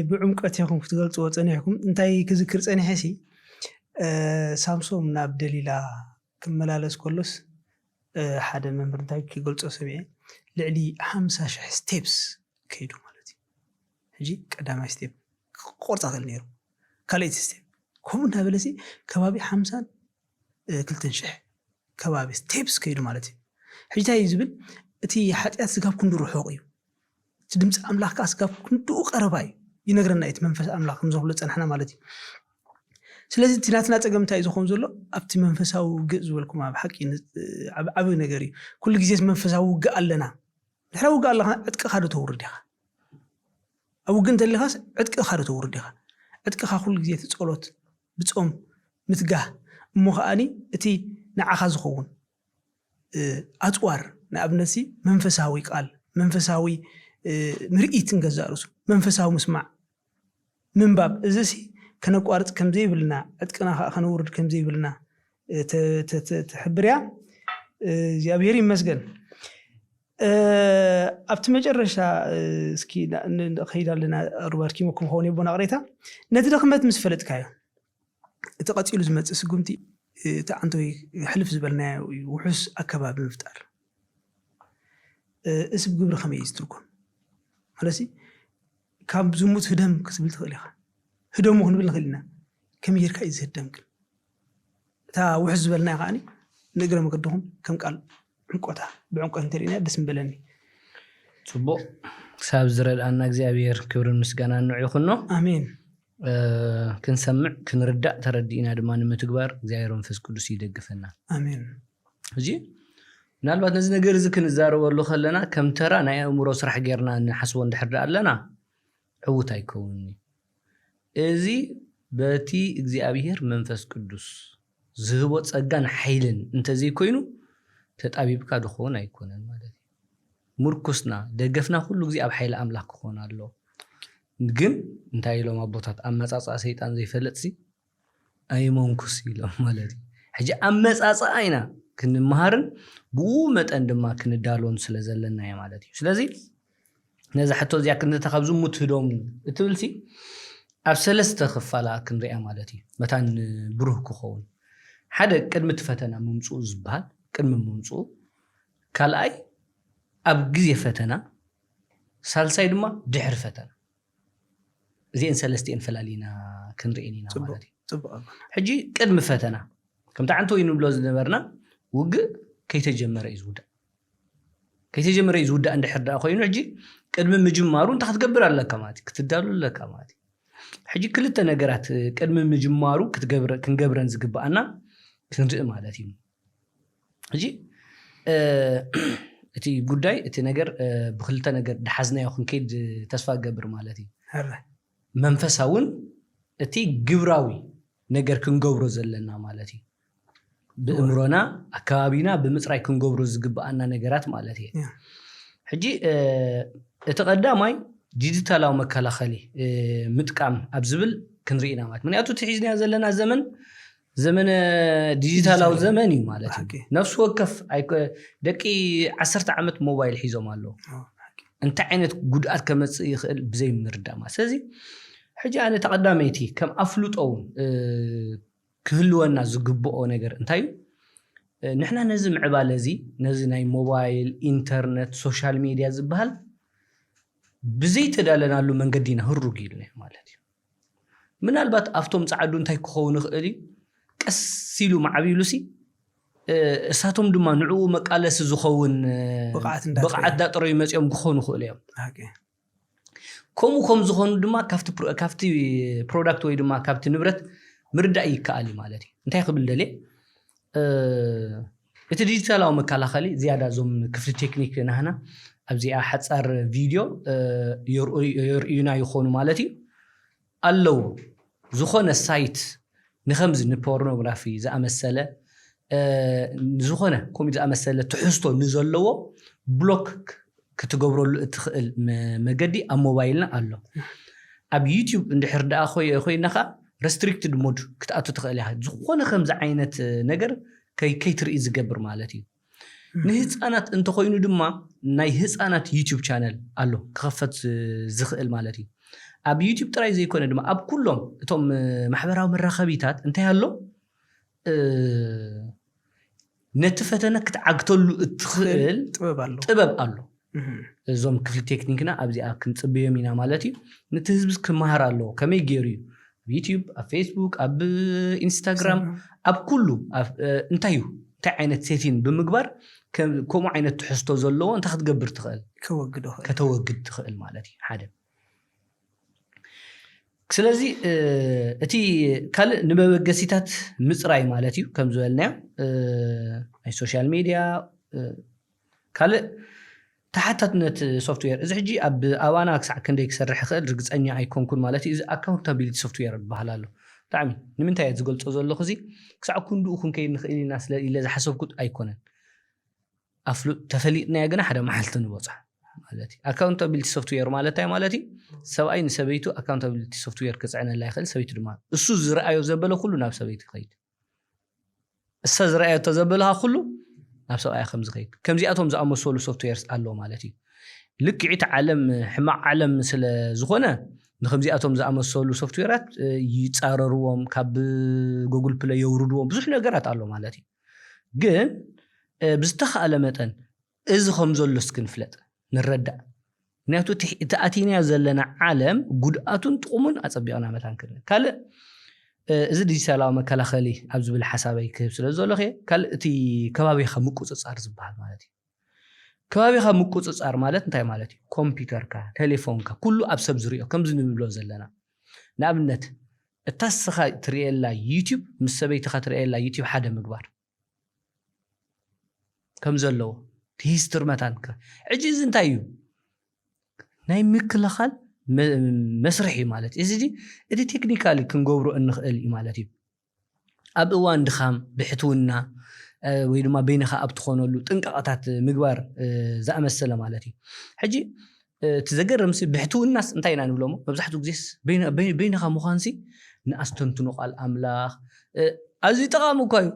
Speaker 2: ብዕምቀት ይኹም ክትገልጽዎ ጸኒሕኩም እንታይ ክዝክር ጸኒሕሲ ሳምሶም ናብ ደሊላ ክመላለስ ኮሎስ ሓደ መምህር እንታይ ክገልጾ ሰብየ ልዕሊ 50,000 ስቴፕስ ከይዱ ማለት እዩ ሕጂ ቀዳማይ ስቴፕ ቆርጻ ክል ነይሩ ካልኣይ ስቴፕ ከምኡ እንዳበለሲ ከባቢ 52,000 ከባቢ ስቴፕስ ከይዱ ማለት እዩ ሕጂ እንታይ እዩ ዝብል እቲ ሓጢኣት ስጋብ ክንዱ ርሑቕ እዩ እቲ ድምፂ ኣምላኽ ከዓ ስጋብ ክንዱ ቀረባ እዩ ይነግረና እቲ መንፈስ ኣምላኽ ከም ዘኽሎ ፀናሕና ማለት እዩ ስለዚ እቲ ናትና ፀገም እንታይ ዝኾን ዘሎ ኣብቲ መንፈሳዊ ውግእ ዝበልኩም ኣብ ሓቂ ዓብዪ ነገር እዩ ኩሉ ግዜ መንፈሳዊ ውግእ ኣለና ድሕሪ ውግእ ኣለኻ ዕጥቅኻ ዶ ተውርድ ኢኻ ኣብ ውግእ እንተለኻስ ዕጥቅኻ ዶ ተውርድ ኢኻ ዕጥቅኻ ኩሉ ግዜ እቲ ጸሎት ብጾም ምትጋህ እሞ ከዓኒ እቲ ንዓኻ ዝኸውን ኣፅዋር ንኣብነት መንፈሳዊ ቃል መንፈሳዊ ምርኢት እንገዛርሱ መንፈሳዊ ምስማዕ ምንባብ እዚ ከነቋርጽ ከም ዘይብልና ዕጥቅና ከነውርድ ከም ዘይብልና ተሕብርያ እግዚአብሔር ይመስገን ኣብቲ መጨረሻ እስኪ ንኸይዳለና ሩባርኪሞኩም ሆነ ይቦና ቅሬታ ነቲ ደኽመት ምስ ፈለጥካዮ እቲ ቀፂሉ ዝመጽእ ስጉምቲ እቲ አንቶይ ሕልፍ ዝበልናዮ ውሑስ ኣከባቢ ምፍጣር እስብ ግብሪ ከመይ ዝትርጉም ማለሲ ካብ ዝሙት ህደም ክትብል ትኽእል ኢኻ ህደሙ ክንብል ንኽእል ኢና ከመይ ጌርካ እዩ ዝህደም ግን እታ ውሑስ ዝበልናዮ ከዓኒ ንእግረ መገድኹም ከም ቃል ዕንቆታ ብዕንቆት እንተሪእና ደስ ምበለኒ
Speaker 1: ጽቡቕ ክሳብ ዝረድኣና እግዚአብሔር ክብርን ምስጋናን ንዑ ይኹኖ
Speaker 2: ኣሜን
Speaker 1: ክንሰምዕ ክንርዳእ ተረዲእና ድማ ንምትግባር እግዚአብሔር መንፈስ ቅዱስ ይደግፈና
Speaker 2: ኣሜን
Speaker 1: እዚ ምናልባት ነዚ ነገር እዚ ክንዛረበሉ ከለና ከም ተራ ናይ ኣእምሮ ስራሕ ጌርና ንሓስቦ እንድሕር ኣለና ዕውት ኣይከውንኒ እዚ በቲ እግዚአብሔር መንፈስ ቅዱስ ዝህቦ ጸጋን ሓይልን እንተዘይኮይኑ ተጣቢብካ ድኾን ኣይኮነን ማለት እዩ ሙርኩስና ደገፍና ኩሉ ግዜ ኣብ ሓይሊ ኣምላኽ ክኾን ኣሎ ግን እንታይ ኢሎም ኣቦታት ኣመጻጽኣ ሰይጣን ዘይፈለጥሲ ኣይሞንኩስ ኢሎም ማለት እዩ ሕጂ ኣመጻጽኣ ኢና ክንመሃርን ብኡ መጠን ድማ ክንዳሎን ስለ ዘለና እያ ማለት እዩ ስለዚ ነዚ ሕቶ እዚኣ ክንተኻብ ዝሙት ህዶም እትብልሲ ኣብ ሰለስተ ክፋላ ክንሪኣ ማለት እዩ መታን ብሩህ ክኸውን ሓደ ቅድሚ ፈተና ምምጽኡ ዝበሃል ቅድሚ ምምጽኡ ካልኣይ ኣብ ግዜ ፈተና ሳልሳይ ድማ ድሕሪ ፈተና እዚአን ሰለስቲአን ፈላሊና ክንሪእን ኢና ማለት እዩ ሕጂ ቅድሚ ፈተና ከምታ ዓንቶ ይንብሎ ዝነበርና ውግእ ከይተጀመረ እዩ ዝውዳእ እንድሕር ዳ ኮይኑ ሕጂ ቅድሚ ምጅማሩ እንታይ ክትገብር ኣለካ ማለት ክትዳሉ ኣለካ ማለት ሕጂ ክልተ ነገራት ቅድሚ ምጅማሩ ክንገብረን ዝግባአና ክንርኢ ማለት እዩ ሕጂ እቲ ጉዳይ እቲ ነገር ብክልተ ነገር ድሓዝናዮ ክንከይድ ተስፋ ገብር ማለት እዩ መንፈሳውን እቲ ግብራዊ ነገር ክንገብሮ ዘለና ማለት እዩ ብእምሮና ኣከባቢና ብምጽራይ ክንገብሮ ዝግባአና ነገራት ማለት እዩ ሕጂ እቲ ቀዳማይ ዲጂታላዊ መከላኸሊ ምጥቃም ኣብ ዝብል ክንሪእና ማለት ምክንያቱ ትሒዝና ዘለና ዘመን ዲጂታላዊ ዘመን እዩ ማለት እዩ ነፍሲ ወከፍ ደቂ 10 ዓመት ሞባይል ሒዞም ኣለዉ እንታይ ዓይነት ጉድኣት ከመጽእ ይኽእል ብዘይ ምርዳእ ማለት ስለዚ ሕጂ ኣነ ተቐዳመይቲ ከም ኣፍልጦውን ክህልወና ዝግብኦ ነገር እንታይ እዩ ንሕና ነዚ ምዕባለ እዚ ነዚ ናይ ሞባይል ኢንተርኔት ሶሻል ሚድያ ዝበሃል ብዘይ ተዳለናሉ መንገዲና ህሩግ ኢልና ማለት እዩ ምናልባት ኣብቶም ጻዕዱ እንታይ ክኸውን ይኽእል እዩ ቀስ ኢሉ ማዕቢሉሲ እሳቶም ድማ ንዕኡ መቃለሲ ዝኸውን ብቕዓት ዳጥረዩ መፅኦም ክኾኑ ይኽእሉ እዮም ከምኡ ዝኾኑ ድማ ካብቲ ፕሮዳክት ወይ ድማ ካብቲ ንብረት ምርዳእ ይከኣል ማለት እዩ እንታይ ክብል ደልየ እቲ ዲጂታላዊ መከላኸሊ ዝያዳ ዞም ክፍሊ ቴክኒክ ናህና ኣብዚኣ ሓፃር ቪድዮ የርእዩና ይኾኑ ማለት እዩ ኣለዎ ዝኾነ ሳይት ንኸምዚ ንፖርኖግራፊ ዝኣመሰለ ዝኾነ ከምኡ ዝኣመሰለ ትሕዝቶ ንዘለዎ ብሎክ ክትገብረሉ እትኽእል መገዲ ኣብ ሞባይልና ኣሎ اب يوتيوب اندحر دا خوينخا restricted mode كتاتو تخيل هاد زخونه خمز عينت ነገር كي تري زغبر مالتي نهصانات انت خوينو دما ناي هصانات يوتيوب شانل الو كخفت زخيل مالتي اب يوتيوب تراي زي يكون دما اب كلهم اتم محبراو مراخبيتات انت يالو نتفتنا كتعقتلو تخيل طبب الو زوم كفل تكنيكنا ابزي كنصبيو مينا مالتي نتهزبس كمهار الو كمي غيريو يوتيوب فيسبوك اب انستغرام اب كله انتايو تاع عينت سيتين بمغبر كم عينت تحستو زلو انت خدغبر تخيل كتوغد تخيل مالتي حدا سلازي اتي كال نبغسيتات مصراي مالتي كم زولنا اي سوشيال ميديا كال تحتتنت سوفتوير اذا حجي اب اوانا كسع كندي يسرح خل رغصنيا ايكونكون مالتي اذا اكاونتابيليتي سوفتوير بحالالو طعمي نمنتاي زغلصو زلو خزي كسع كوندو كاين نخيل ناس الا حسبكت ايكونن افلو تفليطنا يغنا حدا محلت نبصح مالتي اكاونتابيليتي سوفتوير مالتي سواء نسبيتو اكاونتابيليتي سوفتوير كصعنا لا يخل سبيتو دما اسو زرايو زبله كله ناب سبيت خيد اسا زرايو تزبلها كله ناب سواء خمس خيد كمزياتهم زامسولو سوفتويرز الله مالتي لكعيت عالم حما عالم مثل زخونه نخمزياتهم زامسولو سوفتويرات يتصارروهم كاب جوجل بلاي يوردوهم بزح ነገራት الله مالتي ግን بزتخاله متن اذ خمزلوس كنفلط نردا نياتو تاتينيا زلنا عالم غداتون طقمون اصبيانا متانكن قال اذا ديجيتال مكلاخلي ابز بالحسابي كيف سلازولخي قال تي كبابي خمقصصار زبال مالتي كبابي خمقصصار مالت انتي مالتي كمبيوتر كا تليفون كا كله ابسب زريو كمز نبلو زلنا نابنت التسخا تريلا يوتيوب مسبيت خاطريلا يوتيوب حدا مغبار كمزلو تيستر متانك عجز انتايو ناي مكلخال مسرحي مالتي ازدي ادي تكنيكالي كنغبرو انخل مالتي اب وان دخام بحتونا وي دما بينخا اب تخونلو طنققات مغبار زامسله مالتي حجي تزغرم سي بحتو الناس انتاينا نبلومو ببزحتو غزيس بينخا مخانسي ناستنتنو قال املاح ازي تقامو كاي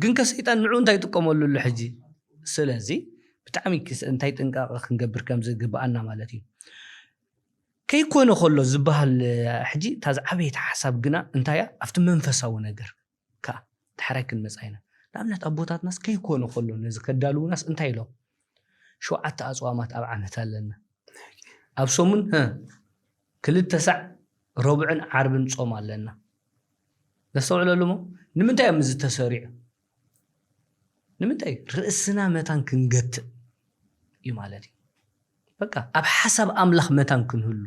Speaker 1: ግን ከሰይጣን ንዑ እንታይ ጥቆመሉ ለሕጂ ስለዚ ብጣዕሚ እንታይ ጥንቃቀ ክንገብር ከም ዝግባአና ማለት እዩ ከይኮነ ከሎ ዝበሃል ሕጂ ታዝ ዓበይቲ ሓሳብ ግና እንታያ ኣብቲ መንፈሳዊ ነገር ካ ተሐረክን መጻይና ለአምነት አቦታትናስ ከይኮነ ከሎ ነዚ ከዳሉናስ እንታይ ኢሎም ሸውዓተ አጽዋማት ኣብ ዓመት ኣለና ኣብ ሶሙን ክልተ ሰዕ ረቡዕን ዓርብን ጾም ኣለና ነስተውዕለሉሞ ንምንታይ ምዝ ተሰሪዕ ንምንታይ ርእስና መታን ክንገት ይማለቲ በቃ ኣብ حسب አምላኽ መታን ክንህሉ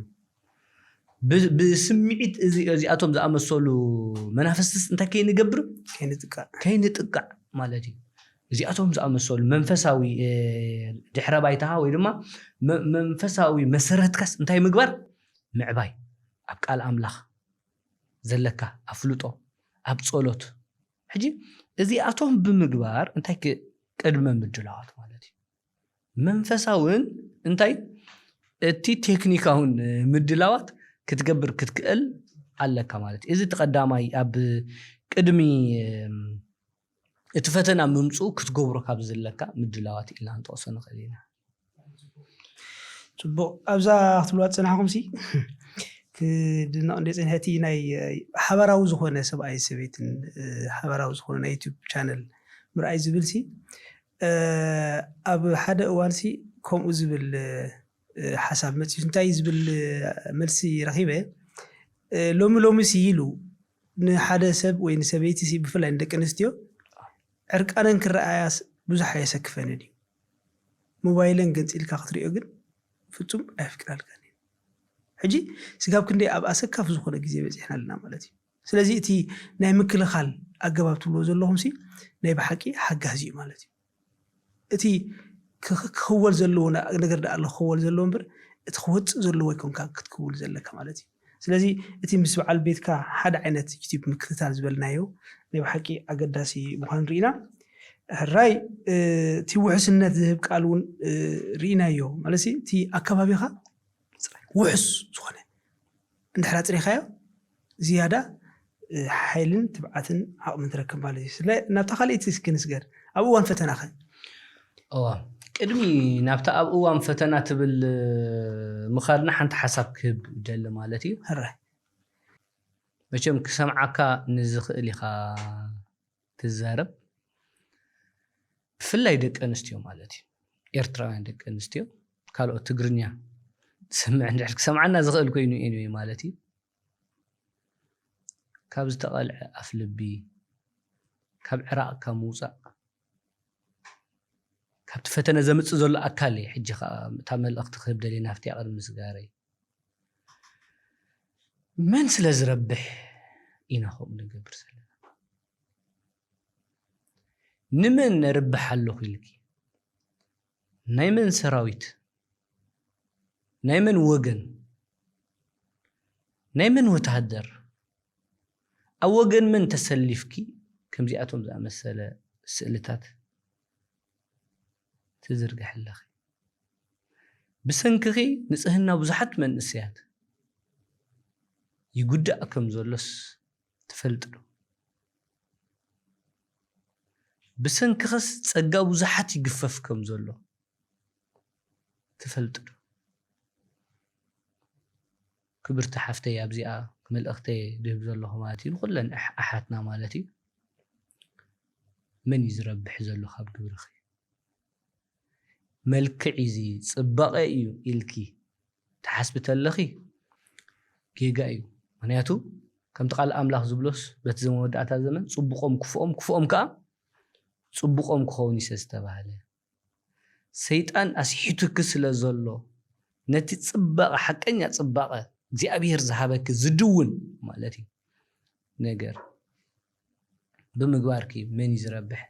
Speaker 1: بسمعت እዚኣቶም ዝኣመሰሉ መናፍስትስ እንታይ ከይንገብር ከይንጥቃ ማለቲ እዚኣቶም ዝኣመሰሉ መንፈሳዊ ድሕረ ባይታሃ ወይ ድማ መንፈሳዊ መሰረትካስ እንታይ ምግባር ምዕባይ ኣብ ቃል አምላኽ ዘለካ ኣፍልጦ ኣብ ጸሎት ሕጂ እዚኣቶም ብምግባር እንታይ ቅድመ ምድላዋት ማለት እዩ መንፈሳውን እንታይ እቲ ቴክኒካውን ምድላዋት ክትገብር ክትክእል ኣለካ ማለት እዚ ተቀዳማይ ኣብ ቅድሚ እቲ ፈተና ምምጹ ክትገብሮ ካብ ዘለካ ምድላዋት ኢልና ንጠቅሶ ንኽእል ኢና
Speaker 2: ጽቡቕ ኣብዛ ክትብልዋ ጽናሕኩም ሲ كدنا عندي هاتي ناي حبراو زخونه سبعي سبيتن حبراو زخونه ناي يوتيوب شانل مرأي زبلسي اب حدا اوانسي كوم زبل حساب متي انتي زبل ملسي رخيبه لوم سيلو نحدا سب وين سبيتي سي بفلا عندك انستيو عرقانن كرأياس بزح يسكفندي موبايلن غنصيلكا خطريو غن فصوم افكرالك حجي سغاب كندي اب اسكاف زخونه غزي بصحنا لنا مالتي سلازي تي ناي مكلخال اغباب تبلو زلهم سي ناي بحقي حغازي مالتي اتي كخول زلونا ነገር ዳ الله خول زلون بر اتخوت زلو ويكون كتكول زلك مالتي سلازي اتي مسبعل بيتكا حد عينت يوتيوب مكتتال زبلنايو ناي بحقي اغداسي مخان رينا الراي تي وحسنت ذهب قالون رينايو مالتي تي اكبابيخا وحس زخونه እንድሕር ፅሪኻዮ ዝያዳ ሓይልን ትብዓትን ዓቕምን ትረክብ ማለት እዩ ስለ ናብታ ካልእቲ እስኪ ንስገር ኣብ እዋን ፈተና ኸ
Speaker 1: ቅድሚ ናብታ ኣብ እዋን ፈተና ትብል ምኻድና ሓንቲ ሓሳብ ክህብ ደሊ ማለት እዩ
Speaker 2: ህራይ
Speaker 1: መቸም ክሰምዓካ ንዝኽእል ኢኻ ትዛረብ ብፍላይ ደቂ ኣንስትዮ ማለት እዩ ኤርትራውያን ደቂ ኣንስትዮ ካልኦት ትግርኛ ትሰምዕ እንድሕር ክሰምዓና ዝኽእል ኮይኑ እዩ ማለት እዩ ካብ ዝተቐልዐ ኣፍ ልቢ ካብ ዕራቕ ካብ ምውፃእ ካብቲ ፈተነ ዘምፅእ ዘሎ ኣካል እዩ ሕጂ እታ መልእኽቲ ክህብ ደሊና ኣብቲ ቅድሚ ምስጋረይ መን ስለ ዝረብሕ ኢና ከምኡ ንገብር ዘለና ንመን ነርብሕ ኣለኹ ኢልኪ ናይ መን ሰራዊት ናይ መን ወገን ናይ መን ወታደር ኣብ ወገን መን ተሰሊፍኪ ከምዚኣቶም ዝኣመሰለ ስእልታት ትዝርግሕ ኣለኺ ብሰንኪኺ ንጽህና ብዙሓት መንእስያት ይጉዳእ ከም ዘሎስ ትፈልጥ ዶ ብሰንኪኽስ ጸጋ ብዙሓት ይግፈፍ ከም ዘሎ ትፈልጥ ዶ ክብርቲ ሓፍተይ ኣብዚኣ መልእኽተይ ድህብ ዘለኹ ማለት እዩ ኩለን ኣሓትና ማለት እዩ መን ይዝረብሕ ዘሎ ካብ ግብርኺ መልክዕ እዚ ጽባቐ እዩ ኢልኪ ተሓስቢ ተለኺ ጌጋ እዩ ምክንያቱ ከምቲ ቃል ኣምላኽ ዝብሎስ በቲ ዘመወዳእታ ዘመን ጽቡቆም ክፉኦም ክፉኦም ከዓ ጽቡቆም ክኸውን እዩ ዝተባሃለ ሰይጣን ኣስሒቱክ ስለ ዘሎ ነቲ ጽባቐ ሓቀኛ ጽባቐ እግዚአብሔር ዝሃበክ ዝድውን ማለት እዩ ነገር ብምግባርኪ መን ይዝረብሕ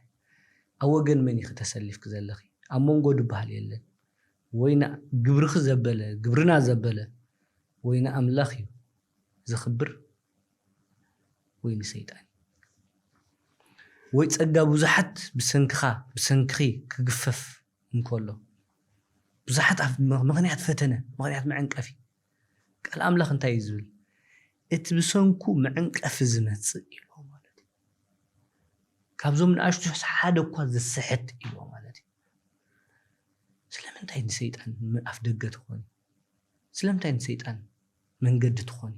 Speaker 1: ኣብ ወገን መን ይኽተሰሊፍክ ዘለኺ ኣብ መንጎ ድበሃል የለን ወይና ግብርኺ ዘበለ ግብርና ዘበለ ወይና ኣምላኽ እዩ ዝኽብር ወይኒ ሰይጣን ወይ ጸጋ ብዙሓት ብሰንኪኺ ክግፈፍ እንከሎ ብዙሓት ምኽንያት ፈተነ ምኽንያት መዕንቀፊ ቃል ኣምላኽ እንታይ ዝብል እቲ ብሰንኩ መዕንቀፊ ዝመጽእ ኢሉ ማለት እዩ ካብዞም ንኣሽቱ ሓደ እኳ ዝስሕት ኢሉ ማለት እዩ ስለምንታይ ንሰይጣን ኣፍ ደገ ትኾኒ ስለምንታይ ንሰይጣን መንገዲ ትኾኒ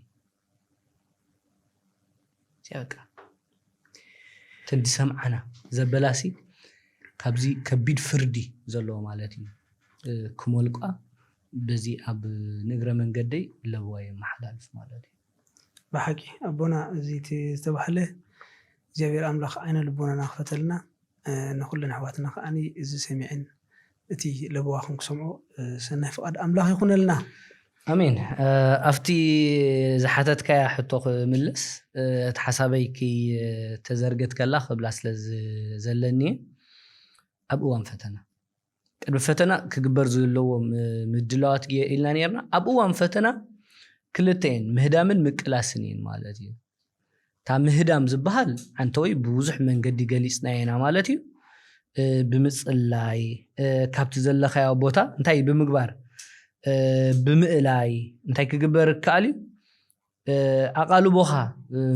Speaker 1: ሲያበቃ ተንዲ ሰምዓና ዘበላሲ ካብዚ ከቢድ ፍርዲ ዘለዎ ማለት እዩ ክሞልቋ በዚ ኣብ ንግረ መንገደይ ለብዋይ መሓላልፍ ማለት እዩ
Speaker 2: ብሓቂ ኣቦና እዚ ዝተባህለ እግዚአብሔር ኣምላኽ ዓይነ ልቦናና ክፈተልና ንኹለን ኣሕዋትና ከዓኒ እዚ ሰሚዕን እቲ ለብዋ ክንሰምዖ ሰናይ ፍቃድ ኣምላኽ ይኹነልና
Speaker 1: ኣሜን ኣፍቲ ዝሓተትካያ ሕቶ ክምልስ እቲ ሓሳበይ ተዘርገት ከላ ክብላ ስለ ዘለኒ ኣብ እዋን ፈተና ቅድሚ ፈተና ክግበር ዘለዎም ምድላዋት ኢልና ነርና ኣብ እዋን ፈተና ክልተን ምህዳምን ምቅላስን እየን ማለት እዩ እታ ምህዳም ዝበሃል አንተ ወይ ብብዙሕ መንገዲ ገሊፅናየና ማለት እዩ ብምጽላይ ካብቲ ዘለኻዮ ቦታ እንታይ ብምግባር ብምእላይ እንታይ ክግበር ከኣል ኣቓልቦኻ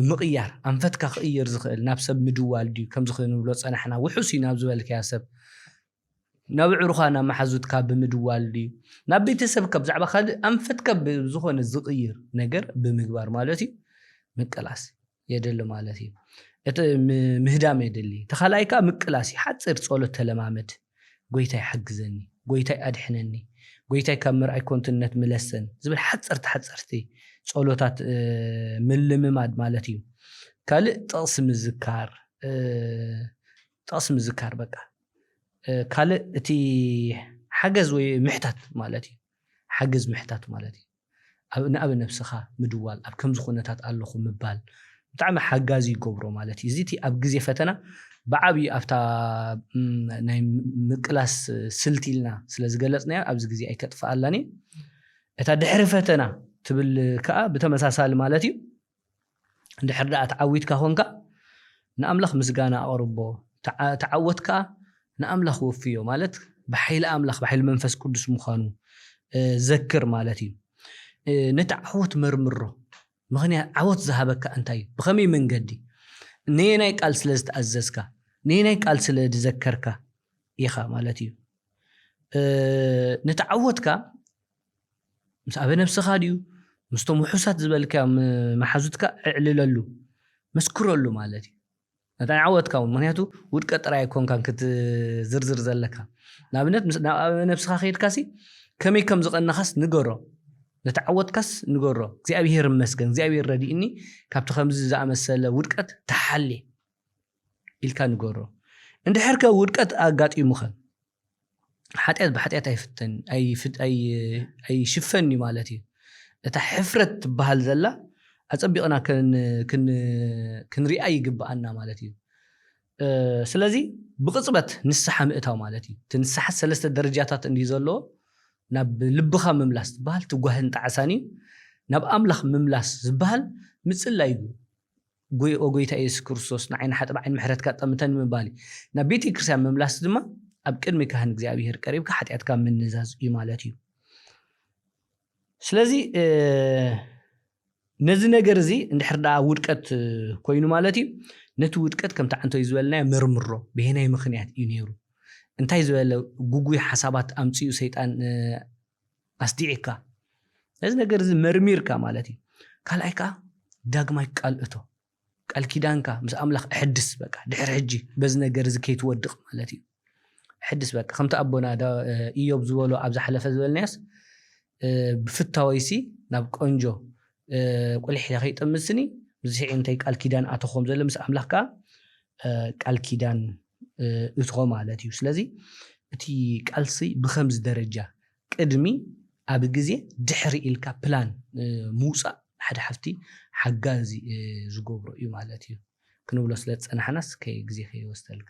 Speaker 1: ምቕያር ኣንፈትካ ክቕየር ዝኽእል ናብ ሰብ ምድዋል ድዩ ከም ዝኽንብሎ ፀናሕና ውሑስ እዩ ናብ ዝበልከያ ሰብ ናብ ዕሩኻ ናብ ማሓዙትካ ብምድዋል ድዩ ናብ ቤተሰብካ ብዛዕባ ካልእ ኣንፈትካ ዝኾነ ዝቕይር ነገር ብምግባር ማለት እዩ ምቅላስ የደሊ ማለት እዩ እቲ ምህዳም የደሊ ተኻላይካ ምቅላስ ሓፅር ጸሎት ተለማመድ ጎይታይ ሓግዘኒ ጎይታይ ኣድሕነኒ ጎይታይ ካብ ምርኣይ ኮንትነት ምለሰን ዝብል ሓፀርቲ ጸሎታት ምልምማድ ማለት እዩ ካልእ ጥቕሲ ምዝካር በቃ ካልእ እቲ ሓገዝ ወይ ምሕታት ማለት እዩ ሓገዝ ምሕታት ማለት እዩ ንኣብ ነፍስኻ ምድዋል ኣብ ከምዚ ኩነታት ኣለኹ ምባል ብጣዕሚ ሓጋዚ ይገብሮ ማለት እዩ እዚቲ ኣብ ግዜ ፈተና ብዓብዪ ኣብታ ናይ ምቅላስ ስልቲ ኢልና ስለ ዝገለጽናዮ ኣብዚ ግዜ ኣይከጥፍኣላኒ እታ ድሕሪ ፈተና ትብል ከዓ ብተመሳሳሊ ማለት እዩ እንድሕር ዳኣ ተዓዊትካ ኮንካ ንኣምላኽ ምስጋና ኣቕርቦ ተዓወትካ ንኣምላኽ ወፍዮ ማለት ብሓይሊ ኣምላኽ ብሓይሊ መንፈስ ቅዱስ ምዃኑ ዘክር ማለት እዩ ነቲ ዓወት መርምሮ مخنيا عوض ذهبك أنتي بخمي من قدي نيناي قال سلست أززكا نيناي قال سلد ذكركا إيخا مالتي نتعودك مس أبي نفس خاديو مستوى حسات زبالك محازتك اعلللو مسكرلو مالتي نتعودك ومنياتو ودك ترى يكون كان كت زرزر زلك نابنت نفس خاخير كاسي كمي كم زقنا خاص نجرو نتعودكس نجرو زي أبي هرمسكن زي أبي ردي إني كابت خمس زعم السلة ودكت تحلي الكان نجرو عند حركة ودكت أجات يمخن حتى بحتى تفتن أي شفني مالتي تحفرت بهالزلة أتصبقنا كن رأي جبأنا مالتي سلازي بقصبت نسحة مئتها مالتي تنسحة 3 درجات اللي زلوا نب لبخا مملاس بهال تجوهن تعساني نب أملخ مملاس زبهال مثل لا يجو قوي تأيس كرسوس نعين حتى بعين محرت كاتمتن من بالي نبيتي كرسان مملاس دما أبكر مكهن جزابير قريب كحد أتكلم من نزاز إمالاتي سلازي نزنا جرزي عند حردا ودكت كوينو مالتي نتو ودكت كم تعنتو يزولنا مرمرو بهنا مخنيات ينيرو انت يزول غوغوي حسابات امصيو سيطان أصديعك نزنا جرزي مرميركا مالتي كالايكا داغماي قالتو قال كيدانكا مس املاخ احدث بقى دحر حجي بزنا جرزي كيتودق مالتي حدث بقى خمت ابونا دا ايوب زولو ابز حلفه زولناس بفتاويسي ناب قنجو قلح يا خي طمسني بزي انتي قال كيدان اتخوم زله مس املاخكا قال كيدان اتخو مالتي سلازي اتي قالسي بخمس درجه قدمي اب غزي دحري الكا بلان موصا حد حفتي حغازي زغبرو اي مالتي كنبلو سلصنحناس كي غزي خي وستلك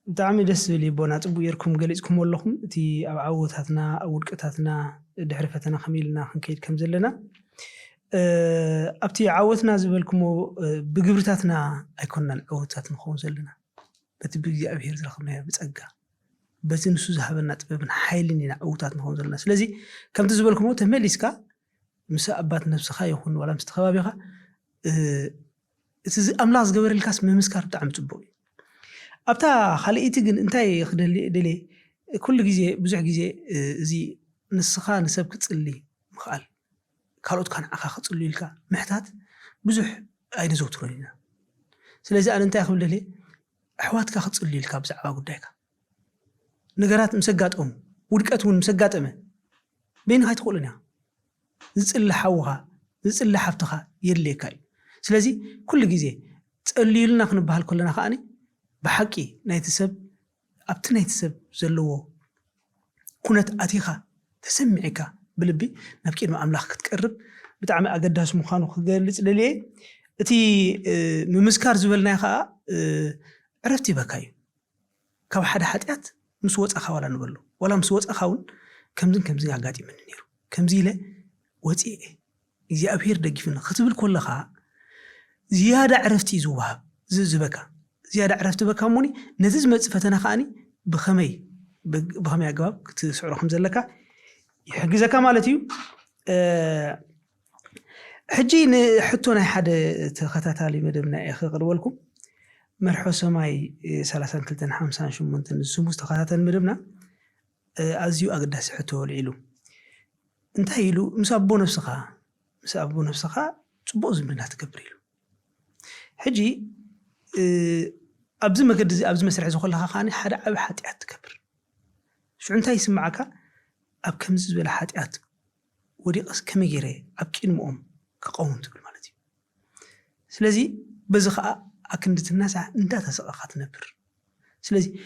Speaker 2: دعمي دس لي بونا طبو يركم غليصكم واللهم تي عوتاتنا اودقتاتنا دحر فتنا خميلنا خنكيد كم زلنا ابتي عوتنا زبلكم بغبرتاتنا ايكونن عوتاتنا خون زلنا بتبي ابير زرخمنا بصقا بزنسو زحبنا طببنا حيلنا عوتاتنا خون زلنا سلازي كم تزبلكم تمليسكا مس ابات نفسخا يكون ولا مستخبابيخا اتز املاز غبر الكاس ممسكار بتعم صبو ابتا خليتي جن انتي خدلي دلي كل غزي بزح غزي زي نسخا نسب كصلي مخال كالوت كان اخا خصلي لك محتات بزح ايد زوترينا سلازي ان انتي خبللي احواتك خصلي لك بزعبا غدايك نغرات مسغاطوم ودقتون مسغاطمه بين هاي تقولنا زصل حوها زصل حفتها يليكاي سلازي كل غزي تصلي لنا خنبحال كلنا خاني بحقي نايتسب ابت نايتسب زلو كنت اتيخا تسمعك بلبي نبكي ما املاخ كتقرب بتعم اقداس مخانو خغلص للي اتي ممسكار زبلنا خا عرفتي بكاي كاب حدا حطيات مس وصخا ولا نبلو ولا مس وصخاون كمزن اغاطي من نيرو كمزي له وصي يا ابير دغفنا خصبل كلها زياده عرفتي زواب زبكا زيادة عرفت بكاموني نزز مصفتنا خاني بخمي اغباب تسعرو خمس لك يحجزك مالتي حجي نحطونا حد تخاتاتالي مدبنا اخي قرولكم مرحو سماي 3258 نسمو تخاتاتن مدبنا ازيو اقداس حتو ليلو انت يلو مسابو نفسخا صبو زمنا تكبريلو حجي ابز مقدز ابز مسرح زخلها خاني حدا اب حاتيات تكبر شو انت يسمعك اب كمز بلا حاتيات ودي قص كميغيري اب كينموم كقوم تقول مالتي سلازي بزخا اكندت الناس انت تسقخات نبر سلازي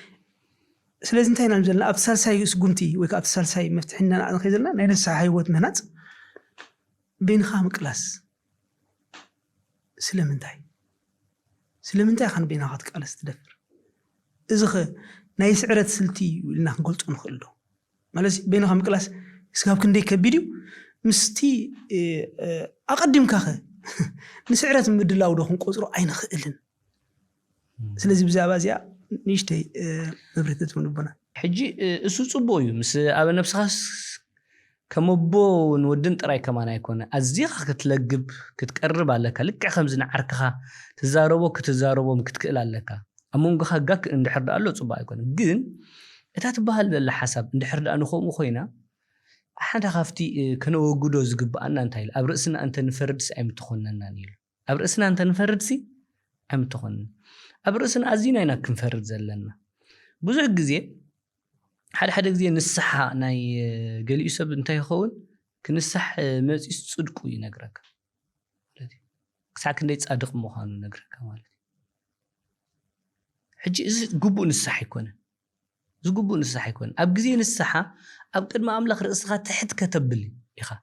Speaker 2: انت هنا نزلنا اب سالساي سغنتي ويك اب سالساي مفتحنا نخيزلنا نينسا حيوت مهنات بين خام كلاس سلمنتاي خان بينا خاطك قالس تدفر ازخ ناي سعرت سلتي ولنا نقولص نخلو مالس بينا خام كلاس اسكاب كندي كبيديو مستي اقدم كاخ نسعرت مدلاو دو نقصرو اين خيلن سلازي بزابازيا نيشتي مبرتت منبنا
Speaker 1: حجي اسو صبوي مس اب نفسخاس كمبون ودن تراي كمان يكون أزيخ كتلقب كتقرب عليك لك خمسين عركها تزاربو كتقل عليك أمون خاقك إن دحر دقالو صبا يكون جن إتاتبهال الحساب إن دحر دقانو خو مخوينا حدا خافتي كانوا وجودو زقب أنا أنتايل أبرأسنا أنت نفردس أم تخوننا نيل أبرأسنا أنت نفردسي أم تخون أبرأسنا أزينا إنك نفرد زلنا بزح جزية حد جزية نصحة ناي قال يسب أنتي خون كنصح ماز يصدقوا ينقرك ساكن ديت صادق مخانو نقرك مالتي حجي إذا جبوا نصح يكون زقبوا نصح يكون أبجزي نصحة أبقد ما أملك رأسها تحت كتب لي إخا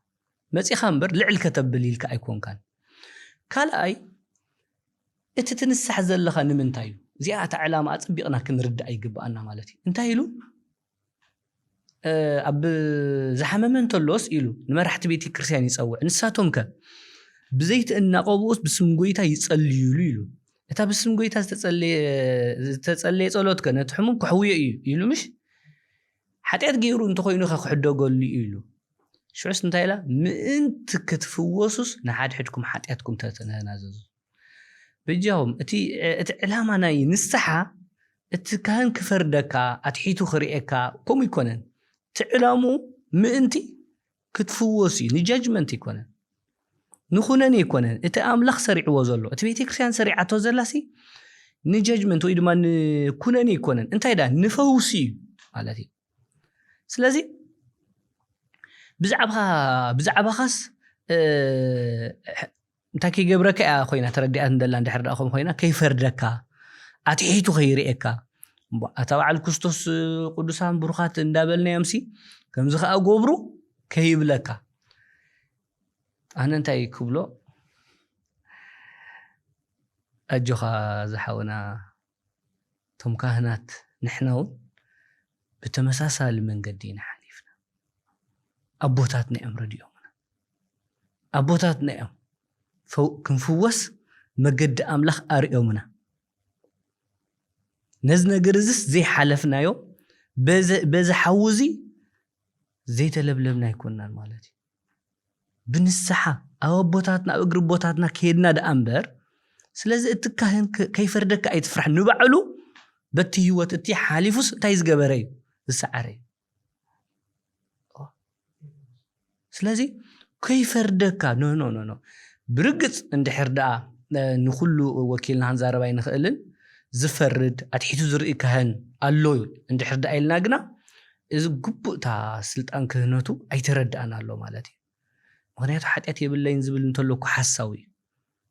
Speaker 1: ماز يخامبر لعل كتب لي لك أيكون كان كالاي تتنصح زلخا نمنتايو زيادة علامات أطبقنا كنرد أي قبأنا مالتي انتايلو أب زحمة تلوس إلو نمرحت بيتي كرسيان يتصوع نساتهم كا بزيت النقابوس بسم قويتا يتصليو ليلو إتا بسم قويتا تتصلي يتصلوت كا نتحمم كحوية إلو مش حتى يتغيرو انتو خوينو خحدو قول لي إلو شو عس نتايلا انت كتفوسوس نحاد حدكم حتياتكم تتناززو بجاهم اتي علامة ناي نصحة اتكان كفردكا اتحيتو خريئكا كم يكونن تعلامو مئنتي كتفوسي نجاجمنت يكونن نخونن يكونن ات املخ سريع وزلو ات بيتي كريان سريعاتو زلاسي نجاجمنت ويدمان كونن يكونن انتاي دا نفوسي مالتي سلازي بزعبها خاص انتاكي جبرك يا خوينا تردي اندل عند حرد اخو خوينا كيف ردك اتحيتو خيريك اتبع الكستوس قدسان بروخات اندابلنا يمسي كم زخا غبرو كيبلك انا انتي كبلو اجوخا زحونا توم كاهنات نحنو بتمساسال منقدينا حليفنا ابوتاتنا امرد يومنا ابوتاتنا كنفوس مجد أملاخ أريومنا نزنا جرزس زي حلفنا يو بز حوزي زي تلبلبنا يكوننا المالتي بنسحة أو بوتاتنا أو قرب بوتاتنا كيدنا دا أمبر سلازي اتكاهن كيف ردك أي تفرح نبعلو بتي هو تتي حالفوس تايز قبري السعري سلازي كيف ردك نو برقص عند حردا نخلو وكيلنا هنزاربا ينخلن زفرد اتحيتو زرئي كهن اللو عند حردا ايلناقنا إذا قبو تا سلطان كهنوتو اي تردأنا اللو مالتي مغنياتو حتيات يبلا ينزبل انتولوكو حساوي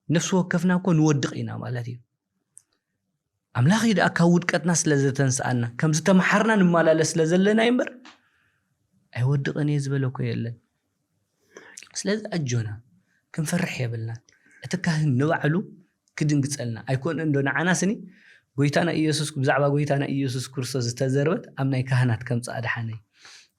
Speaker 1: نفسو وكفناكو نودقينا مالتي أملاخي دا أكاود كتنا سلازة تنسأنا كم زتمحرنا نمالا لسلازلنا ينبر اي ودقني يزبلوكو يلن سلازة أجونا كم فرح يبلنا اتكاهن نوعلو كدن قصلنا ايكون اندونا عناسني قويتانا إيسوس بزعبا قويتانا إيسوس كورسوس تزربت امناي كهنات كم صعد حاني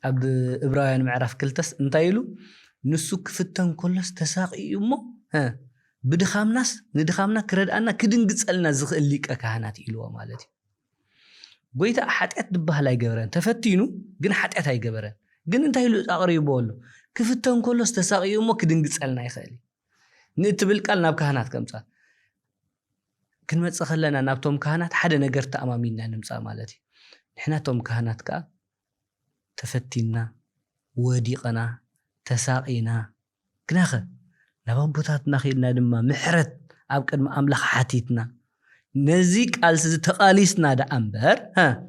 Speaker 1: اب ابراهيم معرف كلتس انتايلو نسو كفتن كلس تساقي امو ها بدخام ناس ندخامنا كردانا كدن قصلنا زخليق كهنات يلوا مالتي قويتا حطيت دبها يغبرن تفتينو ግን حطيت يغبرن ግን انتايلو اقريبولو كفتن كلس تساقي امو كدن قصلنا يخلي نتبل قال ناب كهنات كمصا كنمص خلنا نابتوم كهنات حدا ነገር ተአማሚና نمصا مالتي احنا توم كهنات كا تفتينا وديقنا تساقينا كناخ نابوتاتنا خيدنا دما محرت اب قدم املاح حاتيتنا نزي قالس تقاليسنا دا امبر ها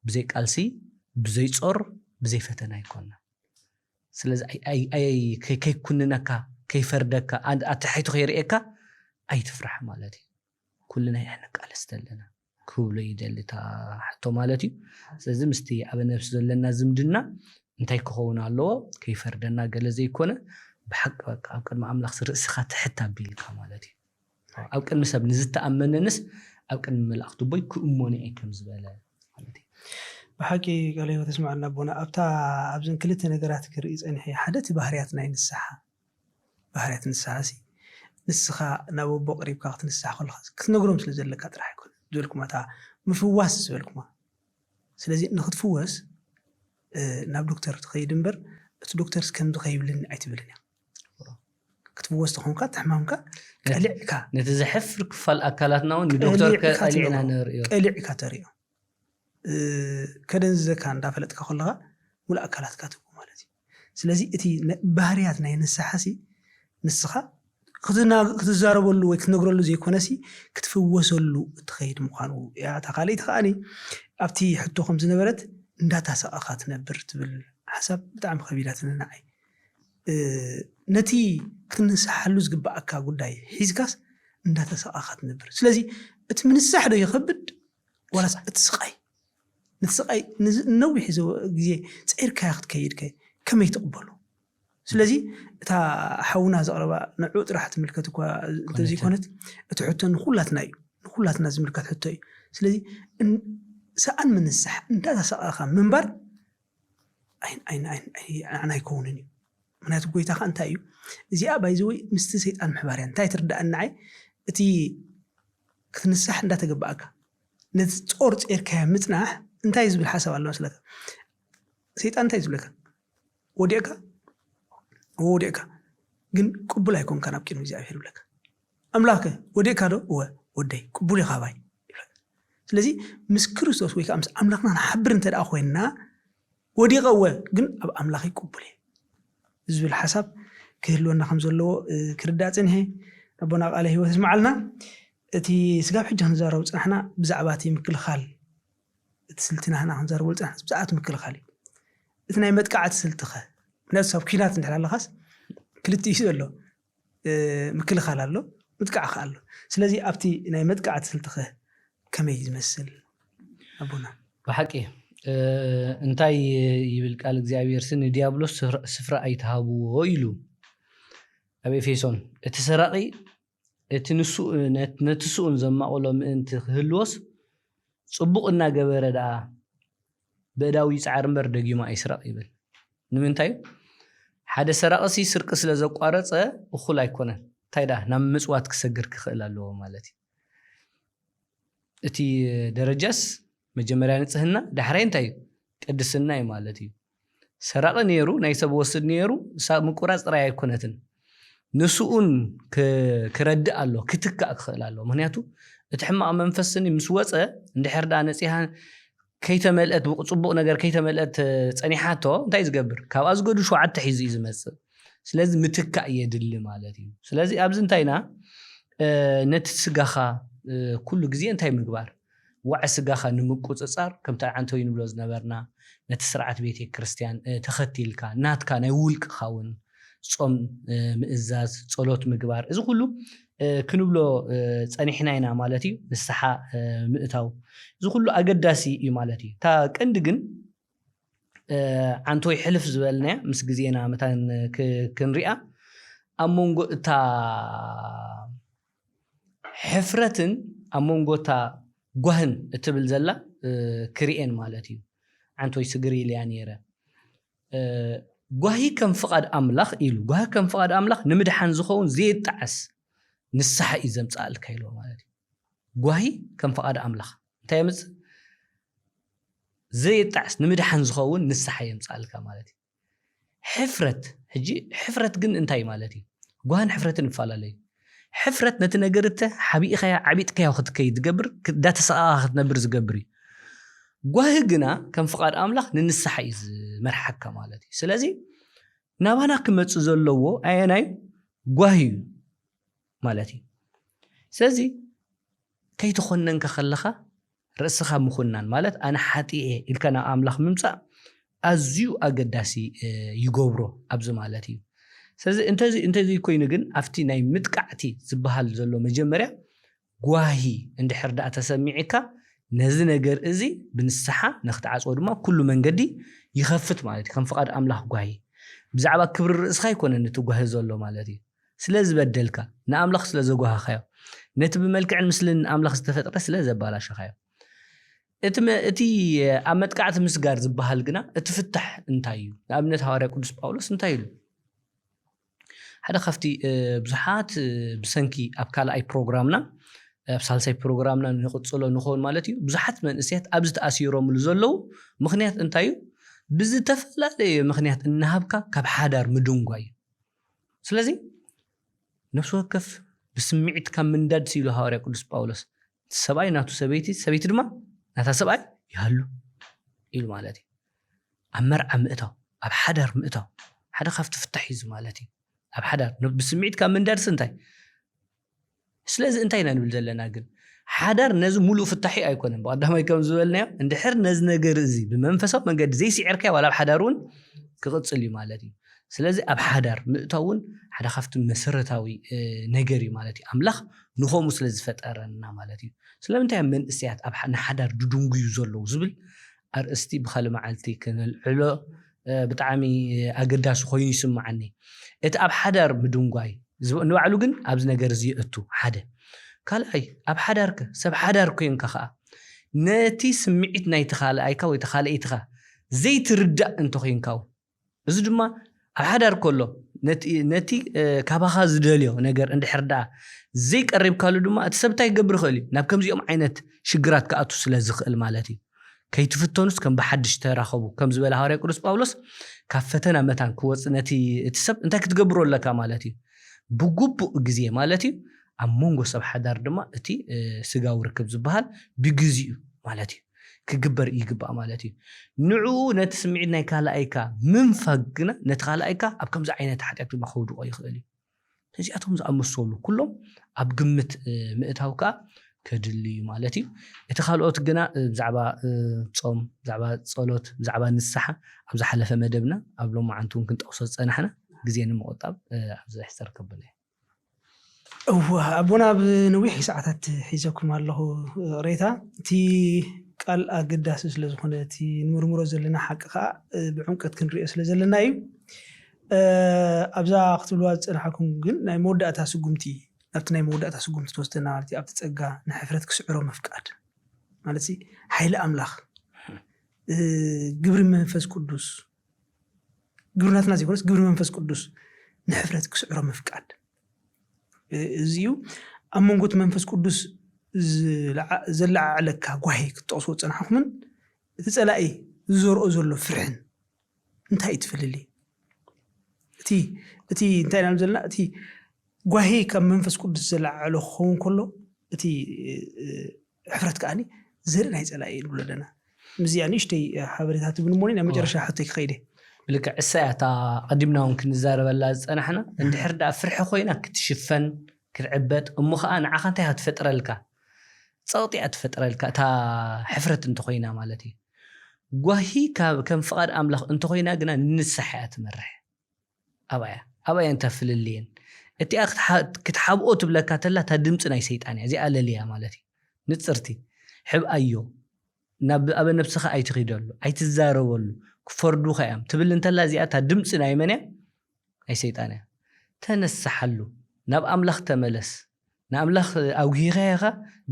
Speaker 1: بزي قالسي بزي صور بزي فتنا يكوننا سلاذ اي كي كنناكا كيف ردك عند اتحيت خيريك اي تفرح مالتي كلنا احنا قالستلنا كوبلو يدلتا حتى مالتي سلازم مستي اب نفس زلنا زمدنا انتي كخونا لو كيف ردنا قال زي يكون بحق بقى قد ما املخ راسخا تحت بيلك مالتي او قد مسب نزت امننس او قد ملأخت بي كوموني كم زباله مالتي
Speaker 2: بحقي قال لي تسمعنا ابونا ابتا ابزن كلته نغرات كريص انحي حدث بحرياتنا ينسحها بحريات نساسي نسخا نابو بقريب كاخت نسخا خلص كنغروم سلازلك طرح يكون دولكم تا مفواس سبلكم سلازي نخد فواس ناب دكتور تخيد امبر ات دكتورس كم تخيبلن أيتبلن كتبوست خونك تحمامك قلعك
Speaker 1: نتزحف كفال أكلاتنا ودكتور قلعنا نريو
Speaker 2: قلعك تريو كدن زكان دافلتك خلها ولا أكلات كاتبو مالتي سلازي اتي ባህርያትና የንስሐሲ ንስኻ ክትዛረበሉ ወይ ክትነግረሉ ዘይኮነሲ ክትፍወሰሉ እትኸይድ ምዃኑ ያ ተኻሊት ኻኒ ኣብቲ ሕቶ ከም ዝነበረት እንዳታሰቐኻ ትነብር ትብል ሓሳብ ብጣዕሚ ከቢዳትን ንዓይ ነቲ ክትንስሓሉ ዝግባእካ ጉዳይ ሒዝካስ እንዳታሰቐኻ ትነብር ስለዚ እቲ ምንስሕ ዶ ይኸብድ ወላስ እቲ ስቃይ نتسقي نوحي زو جي صير كاخت كيد كم يتقبلوا سلازي تا حونا زقربا نعود راح تملكت كو تزي كونت تحطن كلاتنا زملكت حتى سلازي سأن من السح انت تسقاخ منبر اين انا يكونني منات قويتا انت ايو زي ابا يزوي مستسيت ان محبارين انت تردا انعي تي كتنسح انت تقباك نتصور صير كامتناح انت يزب الحسب الله مسلك سيت انت يزب لك وديك ግን ቅቡል አይኮን ካናብቂን እግዚአብሔር ብለካ አምላከ ወዴካ ዶ ወደይ ቅቡል ይኻባይ ስለዚህ ምስ ክርስቶስ ወይ ካምስ አምላክና ሓብር እንተዳ ኮይና ወዲቀወ ግን ኣብ አምላክ ቅቡል ዝብል ሐሳብ ክህልወና ከም ዘለዎ ክርዳ ጽንሄ ረበና ቃለ ህይወት ዝማዓልና እቲ ስጋብ ሕጃ ንዛረብ ጽናሕና ብዛዕባቲ ምክልኻል تسلتنا هنا هنزار ولتنا بساعات مكلخالي اثنين مدقعة تسلتخ ناس صاب كينات نحل الله خاص كلتي يسول له مكلخال له مدقعة خاله سلازي أبتي إني مدقعة تسلتخ كم يمثل أبونا
Speaker 1: بحكي انتاي يبلك قال እግዚአብሔር ስን ዲያብሎስ ስፍራ አይታሃቡ ወይሉ አቤ ፌሶን እትሰራቂ እትንሱን ዘማቆሎ ምእንቲ ህልወስ ጽቡቅና ገበረ ዳ በዳዊ ጻዕር ምበር ደጊማ አይስራቅ ይብል ንምንታይ ሓደ ሰራቅሲ ስርቅ ስለ ዘቋረጸ እኹል አይኮነን ታይዳ ናብ ምጽዋት ክሰግር ክኽእል ኣለዎ ማለት እቲ ደረጃስ መጀመሪያ ንጽህና ዳሕራይ እንታይ ቅድስና እዩ ማለት እዩ ሰራቅ ነይሩ ናይ ሰብ ወስድ ነይሩ ምቁራጽ ጥራይ አይኮነትን ንሱኡን ክረድእ ኣሎ ክትካእ ክኽእል ኣሎ ምክንያቱ እቲ ሕማቕ መንፈስን ምስወፀ እንድሕር ዳ ነጽሃ ከይተመልአት ጽቡቕ ነገር ከይተመልአት ጸኒሓቶ እንታይ ዝገብር ካብ ኣዝገዱ 7 ሒዙ ዝመጽእ ስለዚ ምትካእ የድሊ ማለት እዩ ስለዚ ኣብዚ እንታይና ነቲ ስጋኻ ኩሉ ግዜ እንታይ ምግባር ዋዕ ስጋኻ ንምቁጽጻር ከምታ ዓንተው ይንብሎ ዝነበርና ነቲ ስርዓት ቤተ ክርስቲያን ተኸቲልካ ናትካ ናይ ውልቅኻውን ጾም ምእዛዝ ጸሎት ምግባር እዚ ሁሉ ክንብሎ ጸኒሕና ኢና ማለት እዩ ንስሓ ምእታው እዚ ሁሉ አገዳሲ እዩ ማለት እዩ ታ ቀንድ ግን ዓንተው ይሕልፍ ዝበልና ምስ ግዜና መታን ክንሪኣ ኣሞንጎ እታ ሕፍረትን ኣሞንጎታ ጓህን እትብል ዘላ ክሪኤን ማለት እዩ ዓንተው ይስግሪ ኢልያ ነይረ ጓሂ ከም ፍቃድ ኣምላኽ ኢሉ ጓሂ ከም ፍቃድ ኣምላኽ ንምድሓን ዝኸውን ዘይጣዓስ ንስሓ እዩ ዘምጻእልካ ኢሉ ማለት እዩ ጓሂ ከም ፍቃድ ኣምላኽ እንታይ የምጽ ዘይጣዓስ ንምድሓን ዝኸውን ንስሓ የምጻእልካ ማለት እዩ ሕፍረት ሕጂ ሕፍረት ግን እንታይ ማለት እዩ ጓህን ሕፍረትን ይፈላለዩ ሕፍረት ነቲ ነገር እተ ሓቢእኻያ ዓቢጥካያ ክትከይድ ዝገብር ዳተሰቓኻ ክትነብር ዝገብር እዩ ጓሂ ግና ከም ፍቃድ ኣምላኽ ንንስሓ እዩ ዝመርሓካ ማለት እዩ ስለዚ ናባና ክመጽእ ዘለዎ ኣየናይ ጓሂ እዩ ማለት እዩ ስለዚ ከይትኾነን ከኸለኻ ርእስኻ ምኹናን ማለት ኣነ ሓጢኤ ኢልካ ናብ ኣምላኽ ምምጻእ ኣዝዩ ኣገዳሲ ይገብሮ ኣብዚ ማለት እዩ ስለዚ እንተዚ ኮይኑ ግን ኣብቲ ናይ ምጥቃዕቲ ዝበሃል ዘሎ መጀመርያ ጓሂ እንድሕር ዳኣ ተሰሚዕካ ነዚ ነገር እዚ ብንስሓ ነኽትዓጽዎ ድማ ኩሉ መንገዲ ይኸፍት ማለት እዩ ከም ፍቃድ ኣምላኽ ጓሂ ብዛዕባ ክብሪ ርእስኻ ይኮነን እቲ ጓሂ ዘሎ ማለት እዩ ስለዝበደልካ ንኣምላኽ ስለ ዘጓሃኻዮ ነቲ ብመልክዕን ምስልን ኣምላኽ ዝተፈጥረ ስለ ዘባላሸኻዮ እቲ ኣብ መጥቃዕቲ ምስጋር ዝበሃል ግና እቲ ፍታሕ እንታይ እዩ ንኣብነት ሐዋርያ ቅዱስ ጳውሎስ እንታይ ኢሉ ሓደ ካብቲ ብዙሓት ብሰንኪ ኣብ ካልኣይ ፕሮግራምና ኣብ ሳልሳይ ፕሮግራምና ንቕጽሎ ንኾን ማለት እዩ ብዙሓት መንእሰያት ኣብዚ ተኣሲሮምሉ ዘለዉ ምክንያት እንታይ እዩ ብዝተፈላለየ ምክንያት እንሃብካ ካብ ሓዳር ምድንጓይ ስለዚ ነፍሲ ወከፍ ብስምዒት ካብ ምንዳድ ሲሉ ሐዋርያ ቅዱስ ጳውሎስ ሰብኣይ ናቱ ሰበይቲ ድማ ናታ ሰብኣይ ይሃሉ ኢሉ ማለት እዩ ኣብ መርዓ ምእታው ኣብ ሓዳር ምእታው ሓደ ካብቲ ፍታሕ እዩ ማለት እዩ ኣብ ሓዳር ብስምዒት ካብ ምንዳድ እንታይ ስለዚ እንታይ ኢና ንብል ዘለና ግን ሓዳር ነዚ ሙሉእ ፍታሒ ኣይኮነን ብቀዳማይ ከም ዝበልናዮ እንድሕር ነዚ ነገር እዚ ብመንፈሳዊ መንገዲ ዘይሲዕርካ ዋላ ኣብ ሓዳሩን ክቕፅል እዩ ማለት እዩ ስለዚ ኣብ ሓዳር ምእታውን ሓደ ካብቲ መሰረታዊ ነገር እዩ ማለት እዩ ኣምላኽ ንኸምኡ ስለ ዝፈጠረና ማለት እዩ ስለምንታይ መንእስያት ኣብ ንሓዳር ድድንጉዩ ዘለዉ ዝብል ኣርእስቲ ብካልእ መዓልቲ ክንልዕሎ ብጣዕሚ ኣገዳሲ ኮይኑ ይስምዓኒ እቲ ኣብ ሓዳር ምድንጓይ ንባዕሉ ግን ኣብዚ ነገር እዚ እቱ ሓደ ካልኣይ ኣብ ሓዳርከ ሰብ ሓዳር ኮይንካ ከዓ ነቲ ስምዒት ናይቲ ካልኣይካ ወይ ተኻልአይትኻ ዘይትርዳእ እንተኮይንካው እዚ ድማ ኣብ ሓዳር ከሎ ነቲ ካባኻ ዝደልዮ ነገር እንድሕር ደኣ ዘይቀሪብካሉ ድማ እቲ ሰብ እንታይ ክገብር ይኽእል እዩ ናብ ከምዚኦም ዓይነት ሽግራት ክኣቱ ስለ ዝኽእል ማለት እዩ ከይትፍተኑስ ከም ብሓድሽ ተራኸቡ ከም ዝበለ ሐዋርያ ቅዱስ ጳውሎስ ካብ ፈተና መታን ክወፅእ ነቲ እቲ ሰብ እንታይ ክትገብሮ ኣለካ ማለት እዩ ብግቡእ ግዜ ማለት እዩ ኣብ መንጎ ሰብ ሓዳር ድማ እቲ ስጋዊ ርክብ ዝበሃል ብግዚኡ ማለት እዩ ክግበር ይግባእ ማለት እዩ ንዑ ነቲ ስምዒት ናይ ካልኣይካ ምንፋግና ነቲ ካልኣይካ ኣብ ከምዚ ዓይነት ሓጢኣት ድማ ከውድቆ ይኽእል እዩ እዚኣቶም ዝኣመሰሉ ኩሎም ኣብ ግምት ምእታውካ ከድሊ ማለት እዩ እቲ ካልኦት ግና ብዛዕባ ጾም ብዛዕባ ጸሎት ብዛዕባ ንስሓ ኣብ ዝሓለፈ መደብና ኣብ ሎማዓንቲ እውን ክንጠቕሶ ዝፀናሕና ግዜ ንምቁጣብ ኣብዚ ሕፀር ከበለ
Speaker 2: ኣቦና ብነዊሕ ሰዓታት ሒዘኩም ኣለኹ ሬታ እቲ ቃል ኣገዳሲ ስለ ዝኾነ እቲ ንምርምሮ ዘለና ሓቂ ከዓ ብዕምቀት ክንሪኦ ስለ ዘለና እዩ ኣብዛ ክትብልዋ ዝፀናሓኩም ግን ናይ መወዳእታ ስጉምቲ ኣብቲ ናይ መወዳእታ ስጉምቲ ተወስደና ማለት እዩ ኣብቲ ፀጋ ንሕፍረት ክስዕሮ መፍቃድ ማለት ሓይሊ ኣምላኽ ግብሪ መንፈስ ቅዱስ ግብርናትና ዘይኮነስ ግብሪ መንፈስ ቅዱስ ንሕፍረት ክስዕሮ መፍቃድ እዚዩ ኣብ መንጎት መንፈስ ቅዱስ ዘለዓለካ ጓሂ ክትጠቕስዎ ፀናሕኩምን እቲ ፀላኢ ዝዘርኦ ዘሎ ፍርሕን እንታይ ትፈልሊ እቲ እንታይ ኢና ዘለና እቲ ጓሂ ካብ መንፈስ ቅዱስ ዘለዓሎ ክኸውን ከሎ እቲ ሕፍረት ከዓኒ ዘርኢ ናይ ፀላኢ ንብሎ ኣለና ምዚያ ንእሽተይ ሓበሬታት ብን እሞኒ ናብ መጨረሻ ሕቶይ ክኸይደ
Speaker 1: ብልክዕ እሳያታ ቀዲምና እውን ክንዛረበላ ዝፀናሕና እንድሕር ዳ ፍርሒ ኮይና ክትሽፈን ክትዕበጥ እሞ ከዓ ንዓኻ እንታይ ክትፈጥረልካ ፀቕጢያ ትፈጥረልካ እታ ሕፍረት እንተኮይና ማለት እዩ ጓሂ ከም ፍቓድ ኣምላኽ እንተኮይና ግና ንንስሓ እያ ትመርሕ ኣባያ እንተፍልልየን እቲኣ ክትሓብኦ ትብለካ ተላ እታ ድምፂ ናይ ሰይጣን እያ እዚኣ ለልያ ማለት እዩ ንፅርቲ ሕብኣዮ ናብ ኣበ ነብስኻ ኣይትኺደሉ ኣይትዛረበሉ ክፈርዱኻ እዮም ትብል እንተላ እዚኣ እታ ድምፂ ናይ መን እያ ናይ ሰይጣን እያ ተነስሓሉ ናብ ኣምላኽ ተመለስ ንኣምላኽ ኣውጊኻ ኢኻ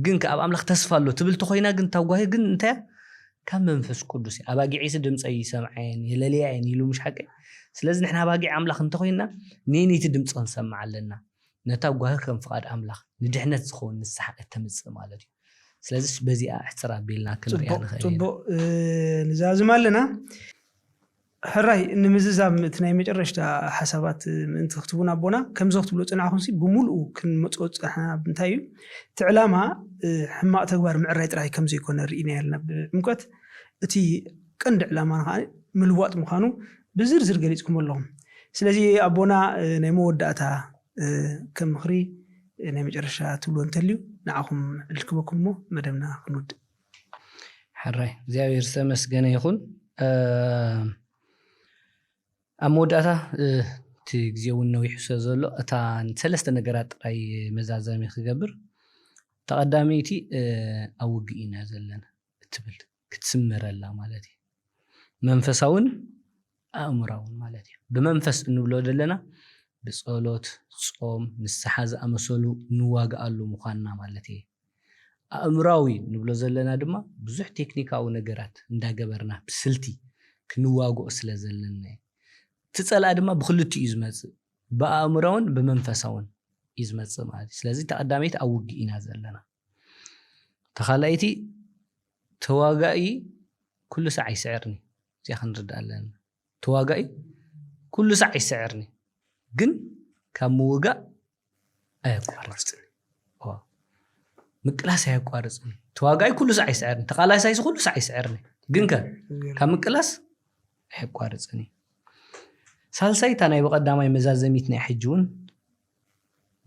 Speaker 1: ግን ኣብ ኣምላኽ ተስፋ ኣሎ ትብል ተኮይና ግን ታጓሂ ግን እንታይ ካብ መንፈስ ቅዱስ ኣባጊዒስ ድምፀይ ይሰምዓየን የለልያየን ኢሉ ምሽ ሓቂ ስለዚ ንሕና ኣባጊዕ ኣምላኽ እንተኮይና ነይቲ ድምፂ ክንሰምዕ ኣለና ነታ ጓሂ ከም ፍቓድ ኣምላኽ ንድሕነት ዝኸውን ንስሓ እተምፅእ ማለት እዩ ስለዚ በዚኣ ሕፅር ኣቢልና ክንሪኣ ንኽእል
Speaker 2: ፅቡቅ ንዛዝም ኣለና ሕራይ ንምዝዛብ እቲ ናይ መጨረሽታ ሓሳባት ምእንቲ ክትቡና ኣቦና ከምዚ ክትብሎ ፅናዕኹም ብምሉኡ ክንመፅኦ ፀናሕና እንታይ እዩ እቲ ዕላማ ሕማቕ ተግባር ምዕራይ ጥራይ ከም ዘይኮነ ርኢና ያለና ብዕምቀት እቲ ቀንዲ ዕላማና ከዓ ምልዋጥ ምዃኑ ብዝርዝር ገሊፅኩም ኣለኹም ስለዚ ኣቦና ናይ መወዳእታ ከም ምኽሪ ናይ መጨረሻ ትብሎ እንተልዩ ንዓኹም ዕልክበኩም እሞ መደብና ክንውድእ
Speaker 1: ሕራይ እግዚኣብሔር ዝተመስገነ ይኹን ኣብ መወዳእታ እቲ ግዜ እውን ነዊሑ ስለ ዘሎ እታ ሰለስተ ነገራት ጥራይ መዛዘሚ ክገብር ተቐዳሚቲ ኣብ ውግእ ኢና ዘለና እትብል ክትስመረላ ማለት እዩ መንፈሳውን ኣእምራውን ማለት እዩ ብመንፈስ እንብሎ ዘለና ብጸሎት ጾም ንስሓ ዝኣመሰሉ ንዋግኣሉ ምዃንና ማለት እዩ ኣእምራዊ ንብሎ ዘለና ድማ ብዙሕ ቴክኒካዊ ነገራት እንዳገበርና ብስልቲ ክንዋግኦ ስለ ዘለና ትጸላእ ድማ ብክልቲኡ እዩ ዝመጽእ ብኣእምራውን ብመንፈሳውን እዩ ዝመጽእ ማለት እዩ ስለዚ ተቐዳሚት ኣብ ውግእ ኢና ዘለና ተኻላይቲ ተዋጋኢ ኩሉ ሰዓት ይስዕርኒ زي خنرد علن تواقعي كل ساعة يسعرني جن كموقع أيقارصني مقلاس أيقارصني تواقعي كل ساعة يسعرني تقالا سايس كل ساعة يسعرني جن كمقلاس أيقارصني سالساي تانا يبقى قدامي مزازميتنا يحجون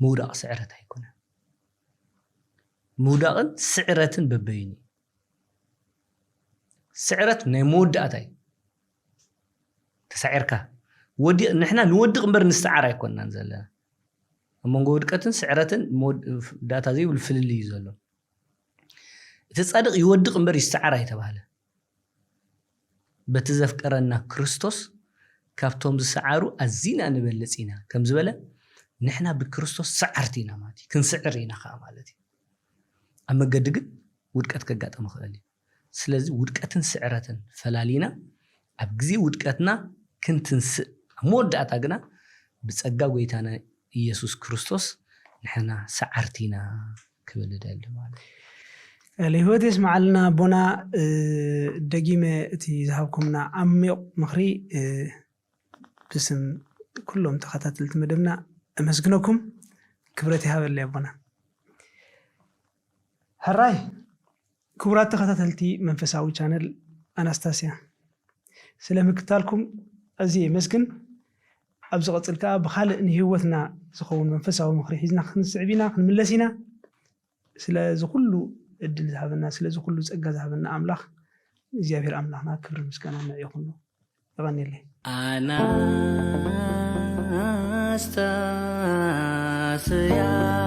Speaker 1: مودق سعرت هيكون مودق سعرت ببيني سعرت نمودقتاي تسعرك ودي نحنا نودق امبر نستعار يكوننا نزلنا امونغو ودقتن سعرتن داتا زي بالفللي يزلو تصادق يودق امبر يستعار يتباله بتزفقرنا كريستوس كابتوم زسعارو ازينا نبلصينا كم زبله نحنا بكريستوس سعرتينا ماتي كنسعرينا خا مالتي اما قدق ودقت كغاطم خالي ስለዚህ ውድቀትን ስዕረትን ፈላሊና ኣብ ግዜ ውድቀትና ክንትንስ ሞዳታ ግና ብጸጋ ጎይታና ኢየሱስ ክርስቶስ ንሕና ሰዓርቲና ክብልደል ማለት
Speaker 2: ለህይወት ይስማዓልና ቦና ደጊመ እቲ ዝሃብኩምና ዓሚቕ ምኽሪ ብስም ኩሎም ተኸታተልቲ መደብና ኣመስግነኩም ክብረት ይሃበለ ቦና ሕራይ كبرات تخطتلتي منفساوي channel أناستاسيا سلامكتالكم أزي مسكن أبز قتلكا بخالق نهوتنا زخون منفساوي مخري حيزنا خنسعبينا خنملسينا سلا زخلو الدل ذهبنا سلا زخلو زقا ذهبنا أملاخ زيافير أملاخنا كبر مسكنا يخونو أغني لي
Speaker 1: أناستاسيا